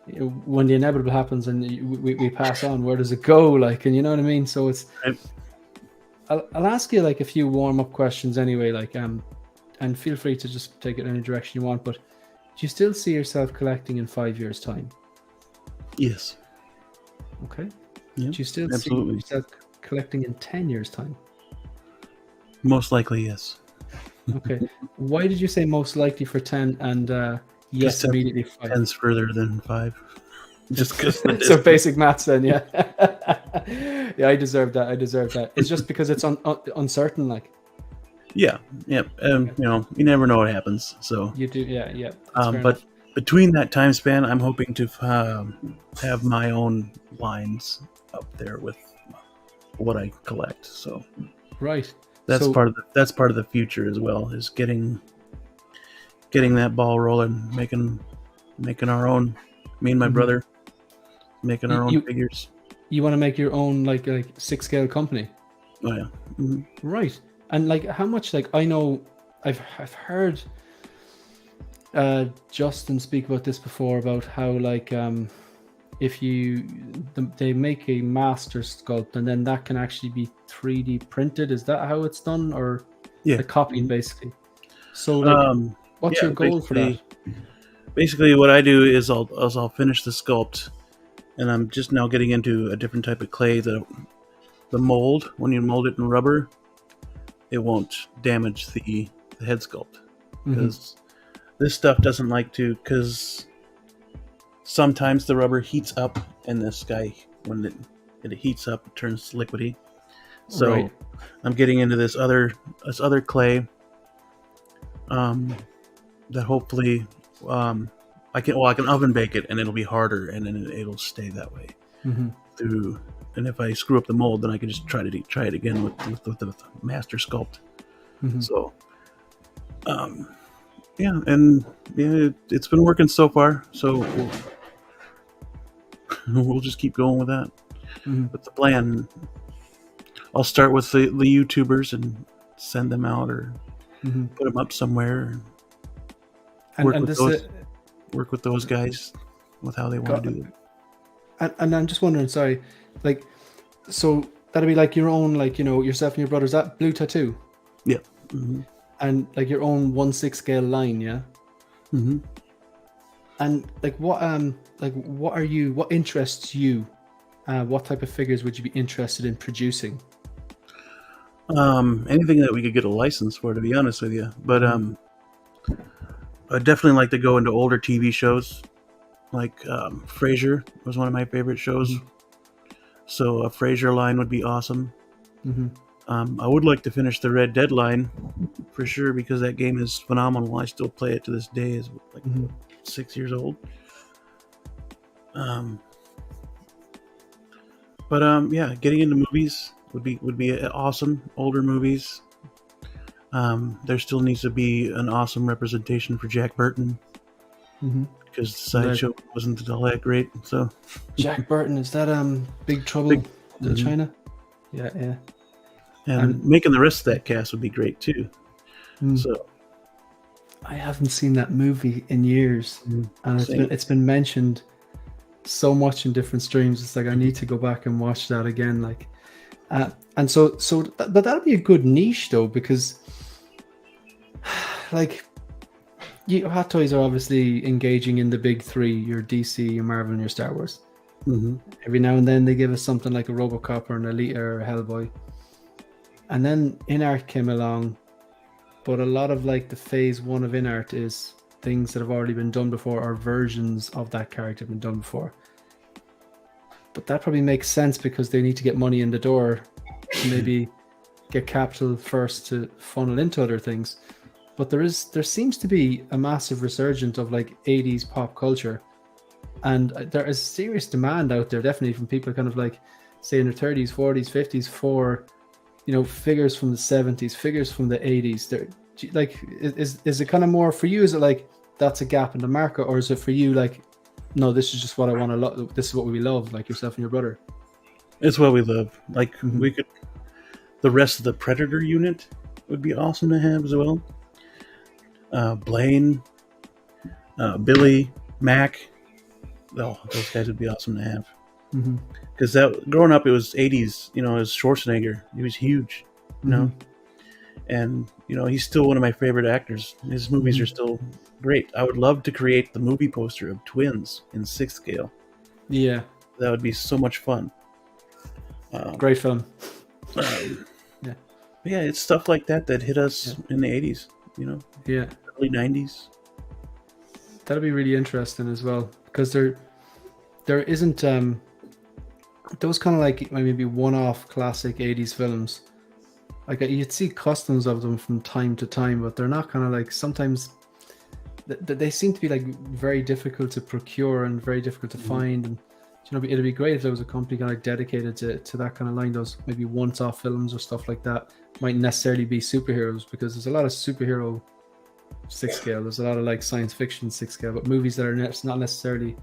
you know, when the inevitable happens and we pass on, where does it go? Like, and you know what I mean? So it's, I'll ask you like a few warm-up questions anyway, like, and feel free to just take it any direction you want, but do you still see yourself collecting in 5 years' time? Yes. Okay. Yeah, do you still absolutely see yourself collecting in 10 years' time? Most likely, yes. Okay. Why did you say most likely for 10 and yes immediately 5? 10's further than 5. Just because so basic maths then, yeah. Yeah, I deserve that. It's just because it's uncertain, like. Yeah. You know, you never know what happens. So you do, yeah. But between that time span, I'm hoping to have my own lines up there with what I collect. So right, that's part of the future as well, is getting that ball rolling, making our own. Me and my brother making our own figures. You want to make your own like 6-scale company? Oh yeah. Right. And like, how much, like, I know I've heard Justin speak about this before, about how like if they make a master sculpt and then that can actually be 3D printed. Is that how it's done, or copied basically? So like, what's your goal for that? Basically, what I do is I'll finish the sculpt, and I'm just now getting into a different type of clay. The mold, when you mold it in rubber, it won't damage the head sculpt, because this stuff doesn't like to, because sometimes the rubber heats up, and this guy, when it heats up, it turns liquidy. So I'm getting into this other clay that hopefully I can oven bake it, and it'll be harder, and then it'll stay that way through. And if I screw up the mold, then I can just try it again with the master sculpt. So, it's been working so far. So we'll just keep going with that. But the plan, I'll start with the YouTubers and send them out, or put them up somewhere, and work with those guys with how they want to do it. And I'm just wondering, sorry, like, so that'd be like your own, like, you know, yourself and your brother's that blue tattoo? Yeah. And like your own 1/6 scale line, yeah? Mm-hmm. And what interests you? What type of figures would you be interested in producing? Anything that we could get a license for, to be honest with you. But I'd definitely like to go into older TV shows. Like Frasier was one of my favorite shows. Mm-hmm. So a Frasier line would be awesome. Mm-hmm. I would like to finish the Red Dead line for sure, because that game is phenomenal. I still play it to this day. It's like 6 years old. Yeah, getting into movies would be awesome. Older movies. There still needs to be an awesome representation for Jack Burton, because Sideshow wasn't all that great. So Jack Burton, is that Big Trouble in China? Yeah. And making the rest of that cast would be great too. So I haven't seen that movie in years, and it's been mentioned so much in different streams. It's like I need to go back and watch that again. Like, and but that'd be a good niche though, because like Hot Toys are obviously engaging in the big three: your DC, your Marvel, and your Star Wars. Every now and then they give us something like a RoboCop or an Alita or a Hellboy, and then InArt came along. But a lot of like the phase one of InArt is things that have already been done before, or versions of that character have been done before. But that probably makes sense because they need to get money in the door to maybe get capital first to funnel into other things. But there seems to be a massive resurgence of like 80s pop culture, and there is serious demand out there, definitely from people kind of like say in their 30s, 40s, 50s for, you know, figures from the 70s, figures from the 80s. There, like, is it kind of more for you? Is it like that's a gap in the market, or is it for you like, no, this is just what I want to love. This is what we love, like yourself and your brother. It's what we love. Like we could, the rest of the Predator unit would be awesome to have as well. Blaine, Billy, Mac. Oh, those guys would be awesome to have. Because that growing up, it was 80s. You know, it was Schwarzenegger. He was huge. You know, and you know he's still one of my favorite actors. His movies are still great. I would love to create the movie poster of twins in 6 scale. Yeah, that would be so much fun. Great film. Yeah, it's stuff like that hit us in the 80s. You know, early 90s. That'll be really interesting as well, because there isn't those kind of like maybe one-off classic 80s films. Like you'd see customs of them from time to time, but they're not kind of like, sometimes they seem to be like very difficult to procure and very difficult to find. And you know, it'd be great if there was a company kind of like dedicated to that kind of line. Those maybe once-off films or stuff like that mightn't necessarily be superheroes, because there's a lot of superhero 6 scale. There's a lot of like science fiction 6 scale, but movies that are not necessarily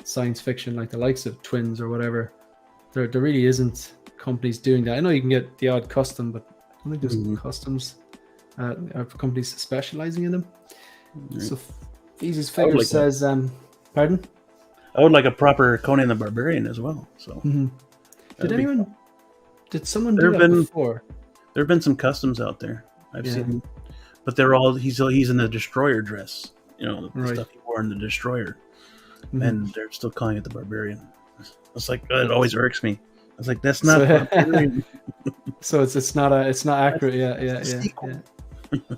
science fiction, like the likes of Twins or whatever, there really isn't companies doing that. I know you can get the odd custom, but I don't think there's customs companies specializing in them. So Easy's Figure says, pardon? I would like a proper Conan the Barbarian as well. So did someone do that before? There have been some customs out there. I've seen, but they're all he's in the Destroyer dress. You know, the stuff he wore in the Destroyer, and they're still calling it the Barbarian. It's like it always irks me. I was like, that's not. So it's not accurate.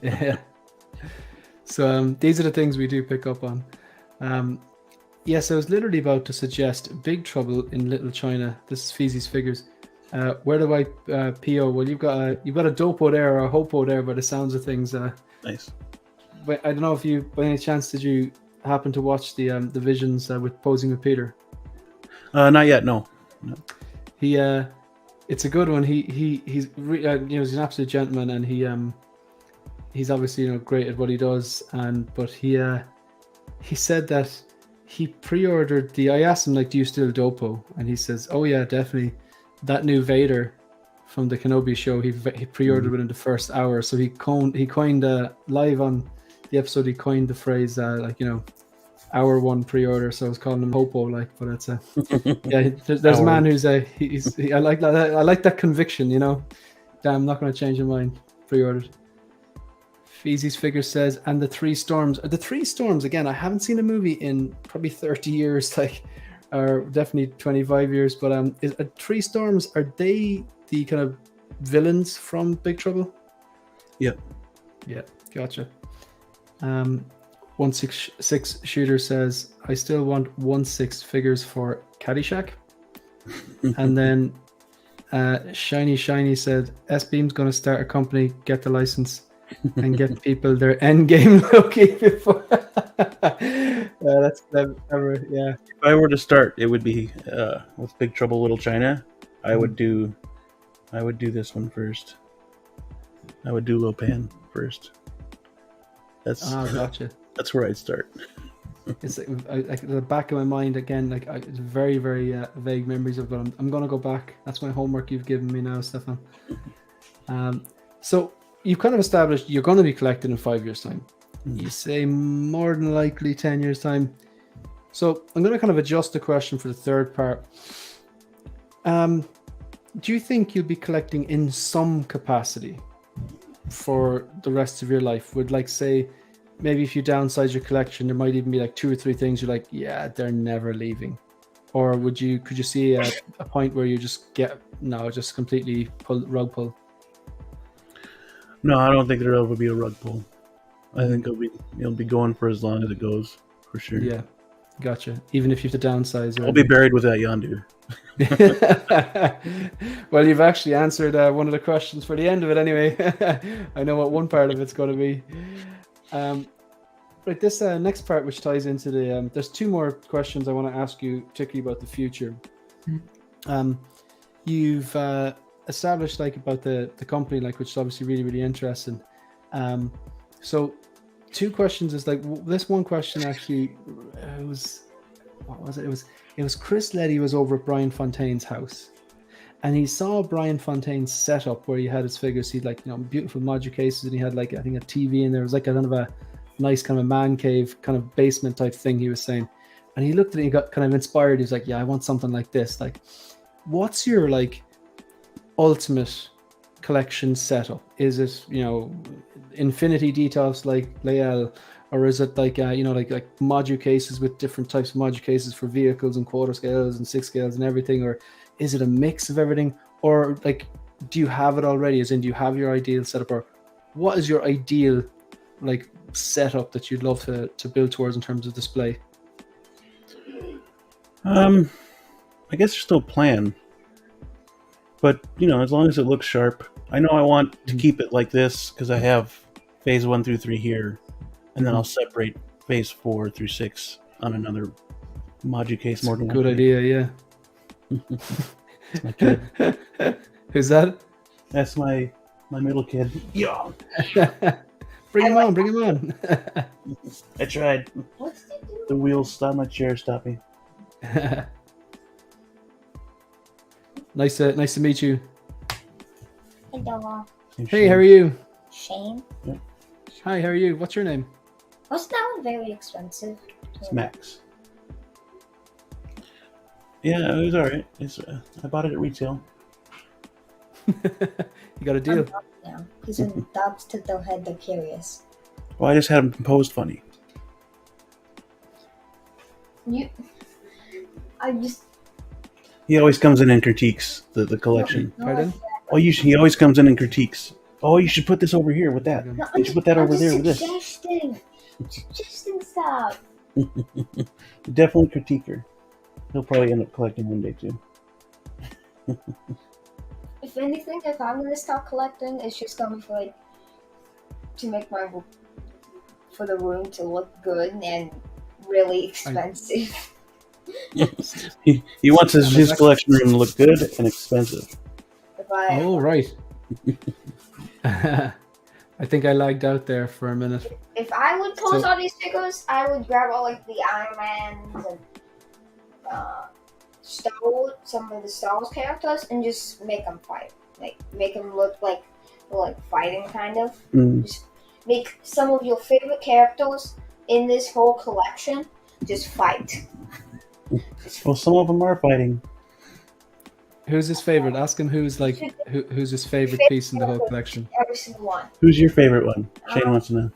Yeah. So these are the things we do pick up on. Yes, I was literally about to suggest Big Trouble in Little China. This is Feezy's Figures. Where do I PO? Well, you've got a dopo there or a hopo there by the sounds of things. Nice. But I don't know if you, by any chance, did you happen to watch the Visions with Posing with Peter? Not yet. No. He it's a good one. He's he's an absolute gentleman, and he's obviously great at what he does. But he said that he pre-ordered I asked him, like, do you still dopo? And he says, oh yeah, definitely. That new Vader from the Kenobi show, he pre-ordered within the first hour. So he coined live on the episode. He coined the phrase hour one pre-order. So I was calling him Hopo, like, but it's there's a man who's I like that. I like that conviction. I'm not going to change my mind. Pre-ordered. Feezy's figure says, and the Three Storms. The Three Storms, again, I haven't seen a movie in probably 30 years, or definitely 25 years, but Three Storms, are they the kind of villains from Big Trouble? Yep. Yeah, gotcha. 166 Shooter says, I still want 1/6 figures for Caddyshack. And then Shiny said, S-Beam's going to start a company, get the license, and get people their end game Loki before. That's clever, yeah. If I were to start, it would be with Big Trouble Little China. I would do this one first. I would do Lopan first. Gotcha. That's where I'd start. It's like the back of my mind again. It's very, very vague memories of it. I'm gonna go back. That's my homework you've given me now, Stefan. So you've kind of established you're going to be collecting in 5 years' time. You say more than likely 10 years' time. So I'm going to kind of adjust the question for the third part. Do you think you'll be collecting in some capacity for the rest of your life? Would, like, say, maybe if you downsize your collection, there might even be like 2 or 3 things you're like, yeah, they're never leaving. Or could you see a point where you just completely rug pull? No, I don't think there'll ever be a rug pull. I think it'll be going for as long as it goes, for sure. Yeah, gotcha. Even if you have to downsize. I'll be buried with that Yondu. Well, you've actually answered one of the questions for the end of it anyway. I know what one part of it's going to be. Right, this next part, which ties into the... there's 2 more questions I want to ask you, particularly about the future. You've established about the company, which is obviously really, really interesting. So 2 questions is this one question actually it was Chris Leddy was over at Brian Fontaine's house, and he saw Brian Fontaine's setup where he had his figures. He'd beautiful module cases, and he had I think a TV in there. It was a kind of a nice kind of man cave kind of basement type thing, he was saying. And he looked at it, he got kind of inspired. He was like, yeah, I want something like this. What's your ultimate collection setup? Is it infinity details like Leal, or is it like module cases with different types of module cases for vehicles and quarter scales and 6 scales and everything? Or is it a mix of everything? Or do you have it already? As in, do you have your ideal setup? Or what is your ideal setup that you'd love to build towards in terms of display? I guess there's no plan. But, as long as it looks sharp. I know I want to keep it like this because I have phase 1 through 3 here. And then I'll separate phase 4 through 6 on another module case. More than good idea, yeah. My kid. Who's that? That's my middle kid. Yeah. Bring him on. I tried. The wheels stop my chair. Stop me. Nice to meet you. Hello. Hey, how are you? Shane. Yeah. Hi, how are you? What's your name? Was that one very expensive? It's Max. Yeah, it was alright. I bought it at retail. You got a deal. Yeah, he's in dogs to the head. They're curious. Well, I just had him composed funny. He always comes in and critiques the collection. Pardon? He always comes in and critiques. Oh, you should put this over here with that. No, you should put that over there with this. Suggesting stuff. Definitely critiquer. He'll probably end up collecting one day too. If anything, if I'm gonna start collecting, it's just gonna be to make for the room to look good and really expensive. He wants his collection room to look good and expensive. Oh, right. I think I lagged out there for a minute. If I would pose all these figures, I would grab all the Iron Mans and some of the Star Wars characters, and just make them fight. Make them look like fighting, kind of. Just make some of your favorite characters in this whole collection just fight. Well, some of them are fighting. Who's his favorite? Ask him who's his favorite piece in the whole collection. Every single one. Who's your favorite one? Shane wants to know.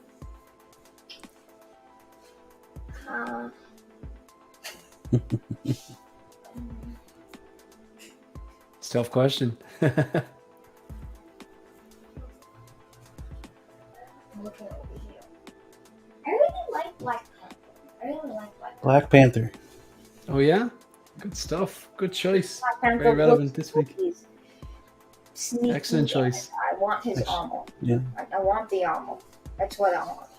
It's a tough question. I'm looking over here. I really like Black Panther. Black Panther. Oh yeah, good stuff. Good choice. Black Panther Very relevant looks this week. sneaky. Excellent choice. I want his armor. Yeah. I want the armor. That's what I want.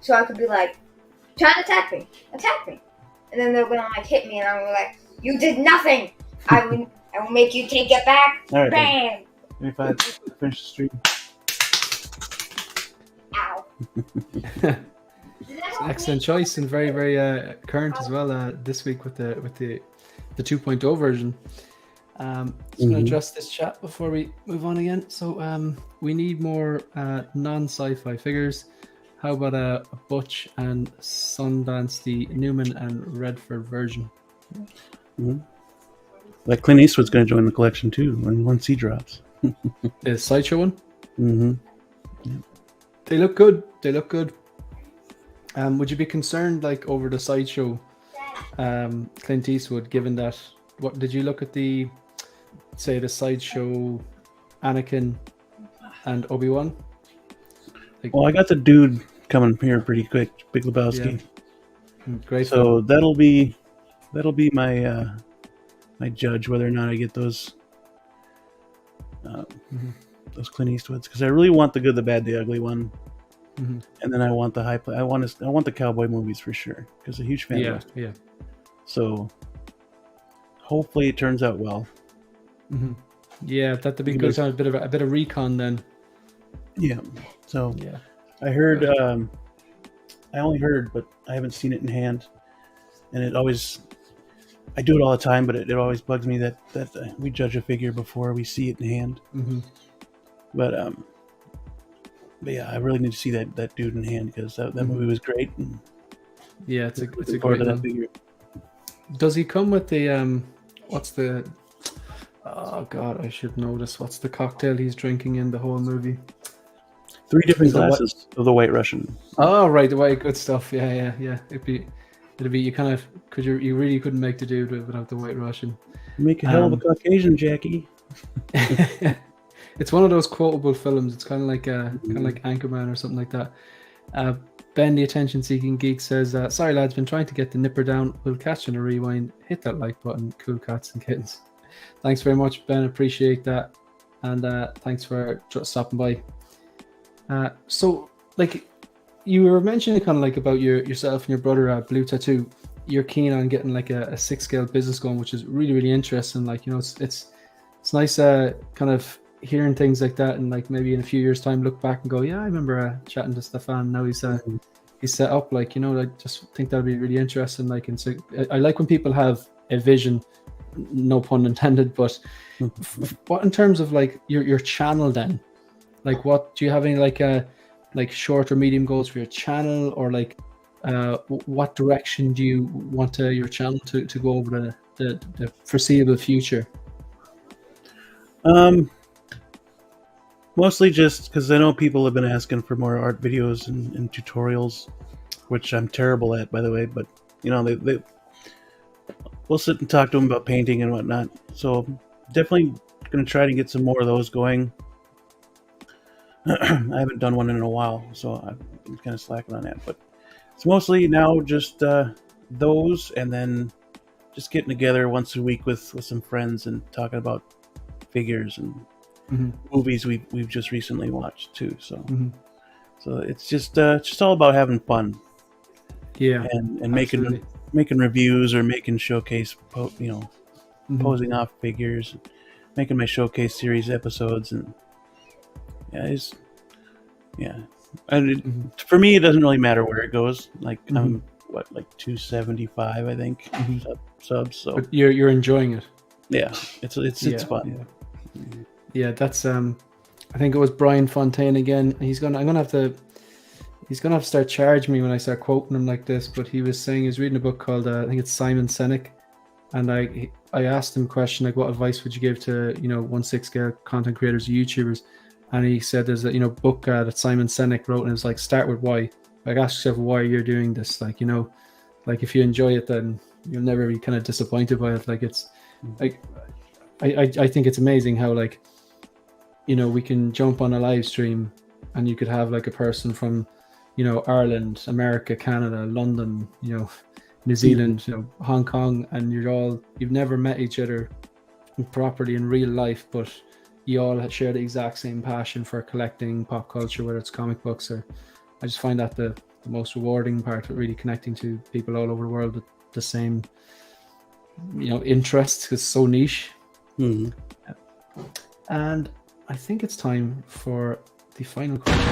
So I could be like, try to attack me. And then they're gonna like hit me, and I'm like, you did nothing. I will make you take it back. All right, Bam. If I finish the stream. Ow. Excellent choice and very very current as well this week with the 2.0 version. Just going to address this chat before we move on again. So we need more non-sci-fi figures. How about a Butch and Sundance, the Newman and Redford version? Mm-hmm. Like Clint Eastwood's going to join the collection too once he drops. The Sideshow one? Mm-hmm. Yeah. They look good. Would you be concerned like over the Sideshow Clint Eastwood, given that, what did you look at the Sideshow Anakin and Obi-Wan? Well, I got the dude coming here pretty quick, Big Lebowski. Yeah. Great. So that'll be my my judge whether or not I get those Clint Eastwoods, because I really want the Good, the Bad, the Ugly one, and then I want the I want the cowboy movies for sure, because I'm a huge fan. Yeah. So hopefully it turns out well. Yeah, that'd be good. A bit of recon then. Yeah. So yeah, I heard. I only heard, but I haven't seen it in hand, and it always. I do it all the time, but it always bugs me that we judge a figure before we see it in hand. But yeah, I really need to see that dude in hand, because that movie was great. And yeah, it's a great one. Figure. Does he come with the what's the? Oh God, I should know this. What's the cocktail he's drinking in the whole movie? 3 different glasses of the White Russian. Oh right, the White, good stuff. Yeah. It'd be you kind of you really couldn't make the dude without the White Russian. Make a hell of a Caucasian, Jackie. It's one of those quotable films. It's kind of like Anchorman or something like that. Ben, the attention-seeking geek, says, "Sorry lads, been trying to get the nipper down. We'll catch you in a rewind. Hit that like button. Cool cats and kittens." Thanks very much, Ben. Appreciate that, and thanks for stopping by. So, like, you were mentioning kind of like about yourself and your brother, Blue Tattoo. You're keen on getting like a 6-scale business going, which is really, really interesting. Like, you know, it's nice kind of hearing things like that, and like maybe in a few years' time look back and go, yeah, I remember chatting to Stefan. Now he's set up. Like, you know, I just think that'd be really interesting. Like, and so I like when people have a vision, no pun intended. But what in terms of like your channel then? Like, what do you have any like short or medium goals for your channel, or like what direction do you want your channel to go over the foreseeable future? Mostly just because I know people have been asking for more art videos and tutorials, which I'm terrible at, by the way. But you know, we'll sit and talk to them about painting and whatnot. So definitely going to try to get some more of those going. I haven't done one in a while, so I'm kind of slacking on that. But it's mostly now just those, and then just getting together once a week with some friends and talking about figures and movies we've just recently watched too. So so it's just all about having fun. Yeah, and making reviews or making showcase, posing off figures, making my showcase series episodes, and and for me it doesn't really matter where it goes. Like I'm like 275, I think, subs. So but you're enjoying it. Yeah, it's fun. Yeah, that's I think it was Brian Fontaine again. I'm gonna have to start charging me when I start quoting him like this. But he was saying he's reading a book called I think it's Simon Sinek, and I asked him a question like, what advice would you give to 1/6 scale content creators, YouTubers? And he said there's a book that Simon Sinek wrote, and it was like, start with why. Like, ask yourself why you're doing this. Like, like if you enjoy it, then you'll never be kind of disappointed by it. Like, it's like I think it's amazing how, like, we can jump on a live stream and you could have like a person from Ireland, America, Canada, London, New Zealand, Hong Kong, and you've never met each other properly in real life, but you all share the exact same passion for collecting pop culture, whether it's comic books or. I just find that the most rewarding part of really connecting to people all over the world with the same interests. It's so niche. And I think it's time for the final question.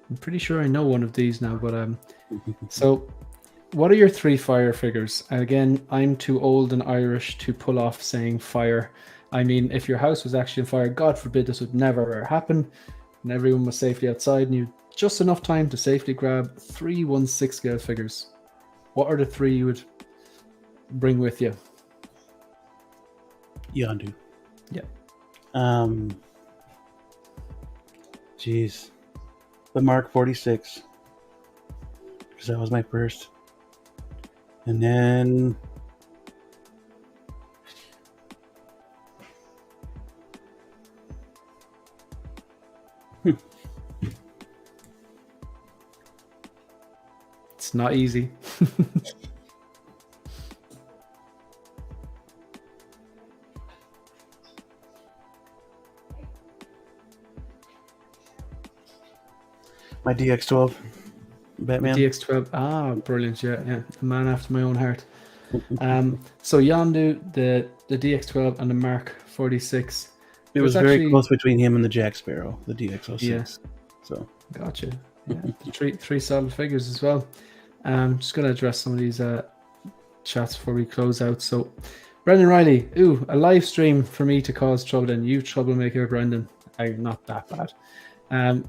I'm pretty sure I know one of these now, but so what are your 3 fire figures? Again, I'm too old and Irish to pull off saying fire. I mean, if your house was actually on fire, God forbid this would never ever happen, and everyone was safely outside and you just enough time to safely grab 3 1/6 scale figures, what are the 3 you would bring with you? Yondu. Yeah. Jeez. The Mark 46. Because that was my first. And then... It's not easy. My DX12 Batman. DX12, brilliant. Yeah, a man after my own heart. So Yondu, the DX12 and the Mark 46. It was very close between him and the Jack Sparrow, the DX06. Yes. So gotcha. Yeah, three solid figures as well. Just going to address some of these chats before we close out. So, Brendan Riley, a live stream for me to cause trouble. And you troublemaker, Brendan. I'm not that bad.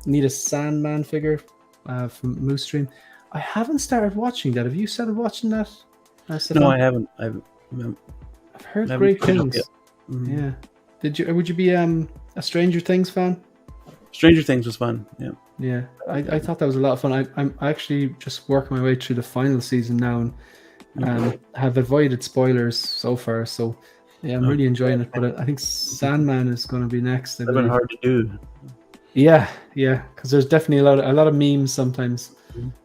Need a Sandman figure from Moose Stream. I haven't started watching that. Have you started watching that? No, I haven't. I've heard great things. Yeah. Would you be a Stranger Things fan? Stranger Things was fun. Yeah. Yeah, I thought that was a lot of fun. I'm actually just working my way through the final season now, and have avoided spoilers so far. So yeah, I'm really enjoying it. But I think Sandman is going to be next. It's been hard to do. Yeah, because there's definitely a lot of memes sometimes.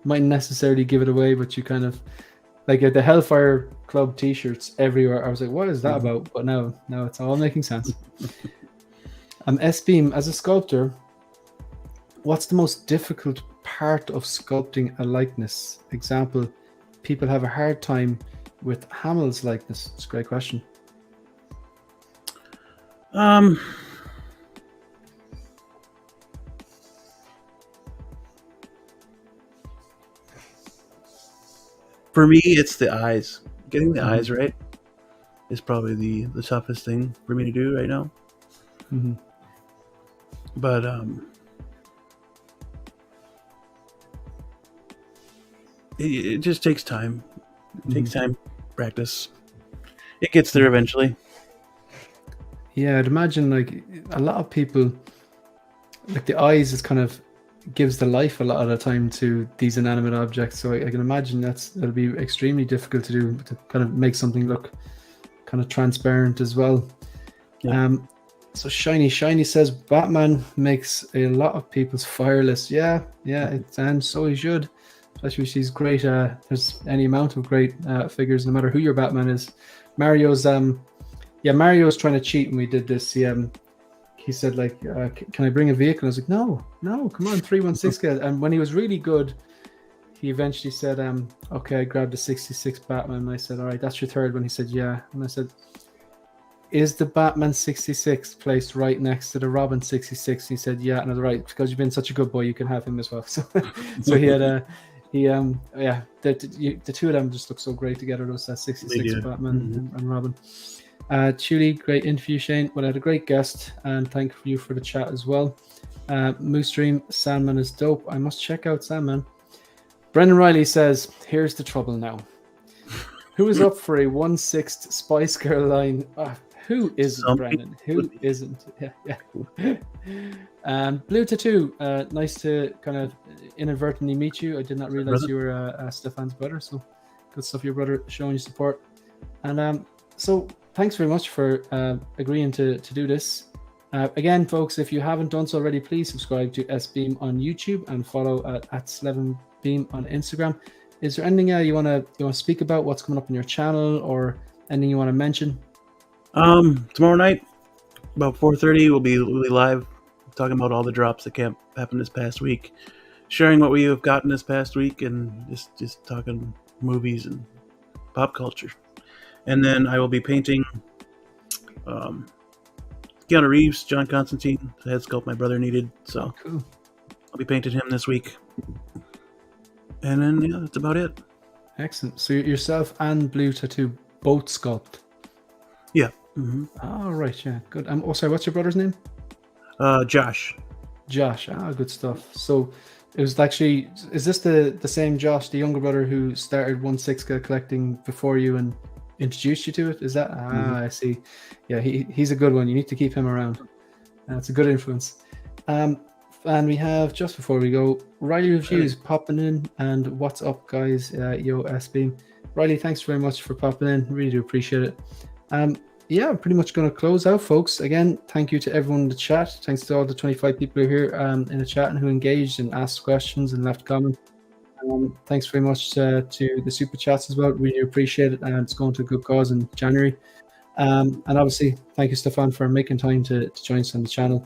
Mightn't necessarily give it away, but you kind of like the Hellfire Club T-shirts everywhere. I was like, what is that about? But now it's all making sense. S-Beam, as a sculptor, what's the most difficult part of sculpting a likeness? Example, people have a hard time with Hamill's likeness. It's a great question. For me, it's the eyes. Getting the eyes right is probably the toughest thing for me to do right now. But it just takes time. It takes time, practice. It gets there eventually. Yeah, I'd imagine like a lot of people, like the eyes is kind of gives the life a lot of the time to these inanimate objects. So I can imagine that'll be extremely difficult to do, to kind of make something look kind of transparent as well. Yeah. So Shiny says Batman makes a lot of people's fire list. Yeah, and so he should. Especially if she's great. There's any amount of great figures, no matter who your Batman is. Mario's trying to cheat when we did this. He said like, can I bring a vehicle? I was like, no, come on, 316 scale. And when he was really good, he eventually said, okay, I grabbed the 66 Batman. And I said, all right, that's your third one. He said, yeah. And I said, is the Batman 66 placed right next to the Robin 66? He said, yeah. And I was right, because you've been such a good boy, you can have him as well. So he had the two of them just look so great together, those 66 Batman and Robin. Chuli, great interview, Shane. Well, I had a great guest, and thank you for the chat as well. Moose Stream, Sandman is dope. I must check out Sandman. Brendan Riley says, here's the trouble now. Who is up for a 1/6 Spice Girl line? Who isn't, Brennan? Who isn't? Yeah. Blue Tattoo, nice to kind of inadvertently meet you. I did not realize you were Stefan's brother, so good stuff, your brother showing you support. And so thanks very much for agreeing to do this. Again, folks, if you haven't done so already, please subscribe to SBeam on YouTube and follow at @11beam on Instagram. Is there anything you want to speak about? What's coming up on your channel, or anything you want to mention? Tomorrow night, about 4:30, we'll be live, talking about all the drops that happened this past week, sharing what we have gotten this past week, and just talking movies and pop culture. And then I will be painting Keanu Reeves, John Constantine, the head sculpt my brother needed. So cool. I'll be painting him this week. And then, yeah, that's about it. Excellent. So yourself and Blue Tattoo both sculpt? Yeah. Mm-hmm. Oh, right, yeah. Good. Sorry, what's your brother's name? Josh. Josh. Good stuff. So it was actually, is this the same Josh, the younger brother who started 1/6 scale collecting before you and introduced you to it? Is that? I see. Yeah, he's a good one. You need to keep him around. It's a good influence. And we have, just before we go, Riley Reviews popping in. And what's up, guys? Yo, SBeam. Riley, thanks very much for popping in. Really do appreciate it. Yeah, I'm pretty much going to close out, folks. Again, thank you to everyone in the chat. Thanks to all the 25 people who are here in the chat and who engaged and asked questions and left comments. Thanks very much to the super chats as well. Really appreciate it. And it's going to a good cause in January. And obviously, thank you, Stefan, for making time to join us on the channel.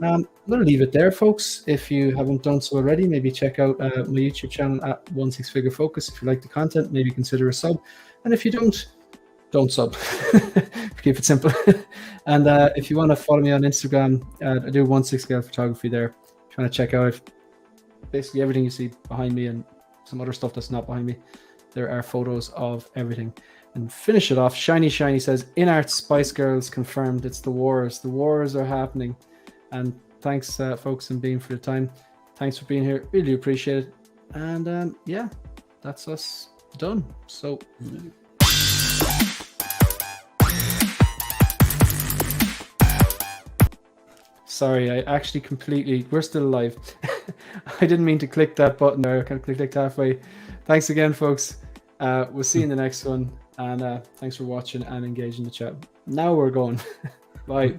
I'm going to leave it there, folks. If you haven't done so already, maybe check out my YouTube channel at 16Figure Focus. If you like the content, maybe consider a sub. And if you don't sub. Keep it simple. And if you want to follow me on Instagram, I do 1/6 scale photography there. If you want to check out basically everything you see behind me and some other stuff that's not behind me, there are photos of everything. And finish it off, Shiny says, In Art Spice Girls confirmed. It's the wars. The wars are happening. And thanks, folks, and being for the time. Thanks for being here. Really appreciate it. And yeah, that's us done. So. Sorry, I actually we're still alive. I didn't mean to click that button there. I kind of clicked halfway. Thanks again, folks. We'll see you in the next one. And thanks for watching and engaging the chat. Now we're going. Bye.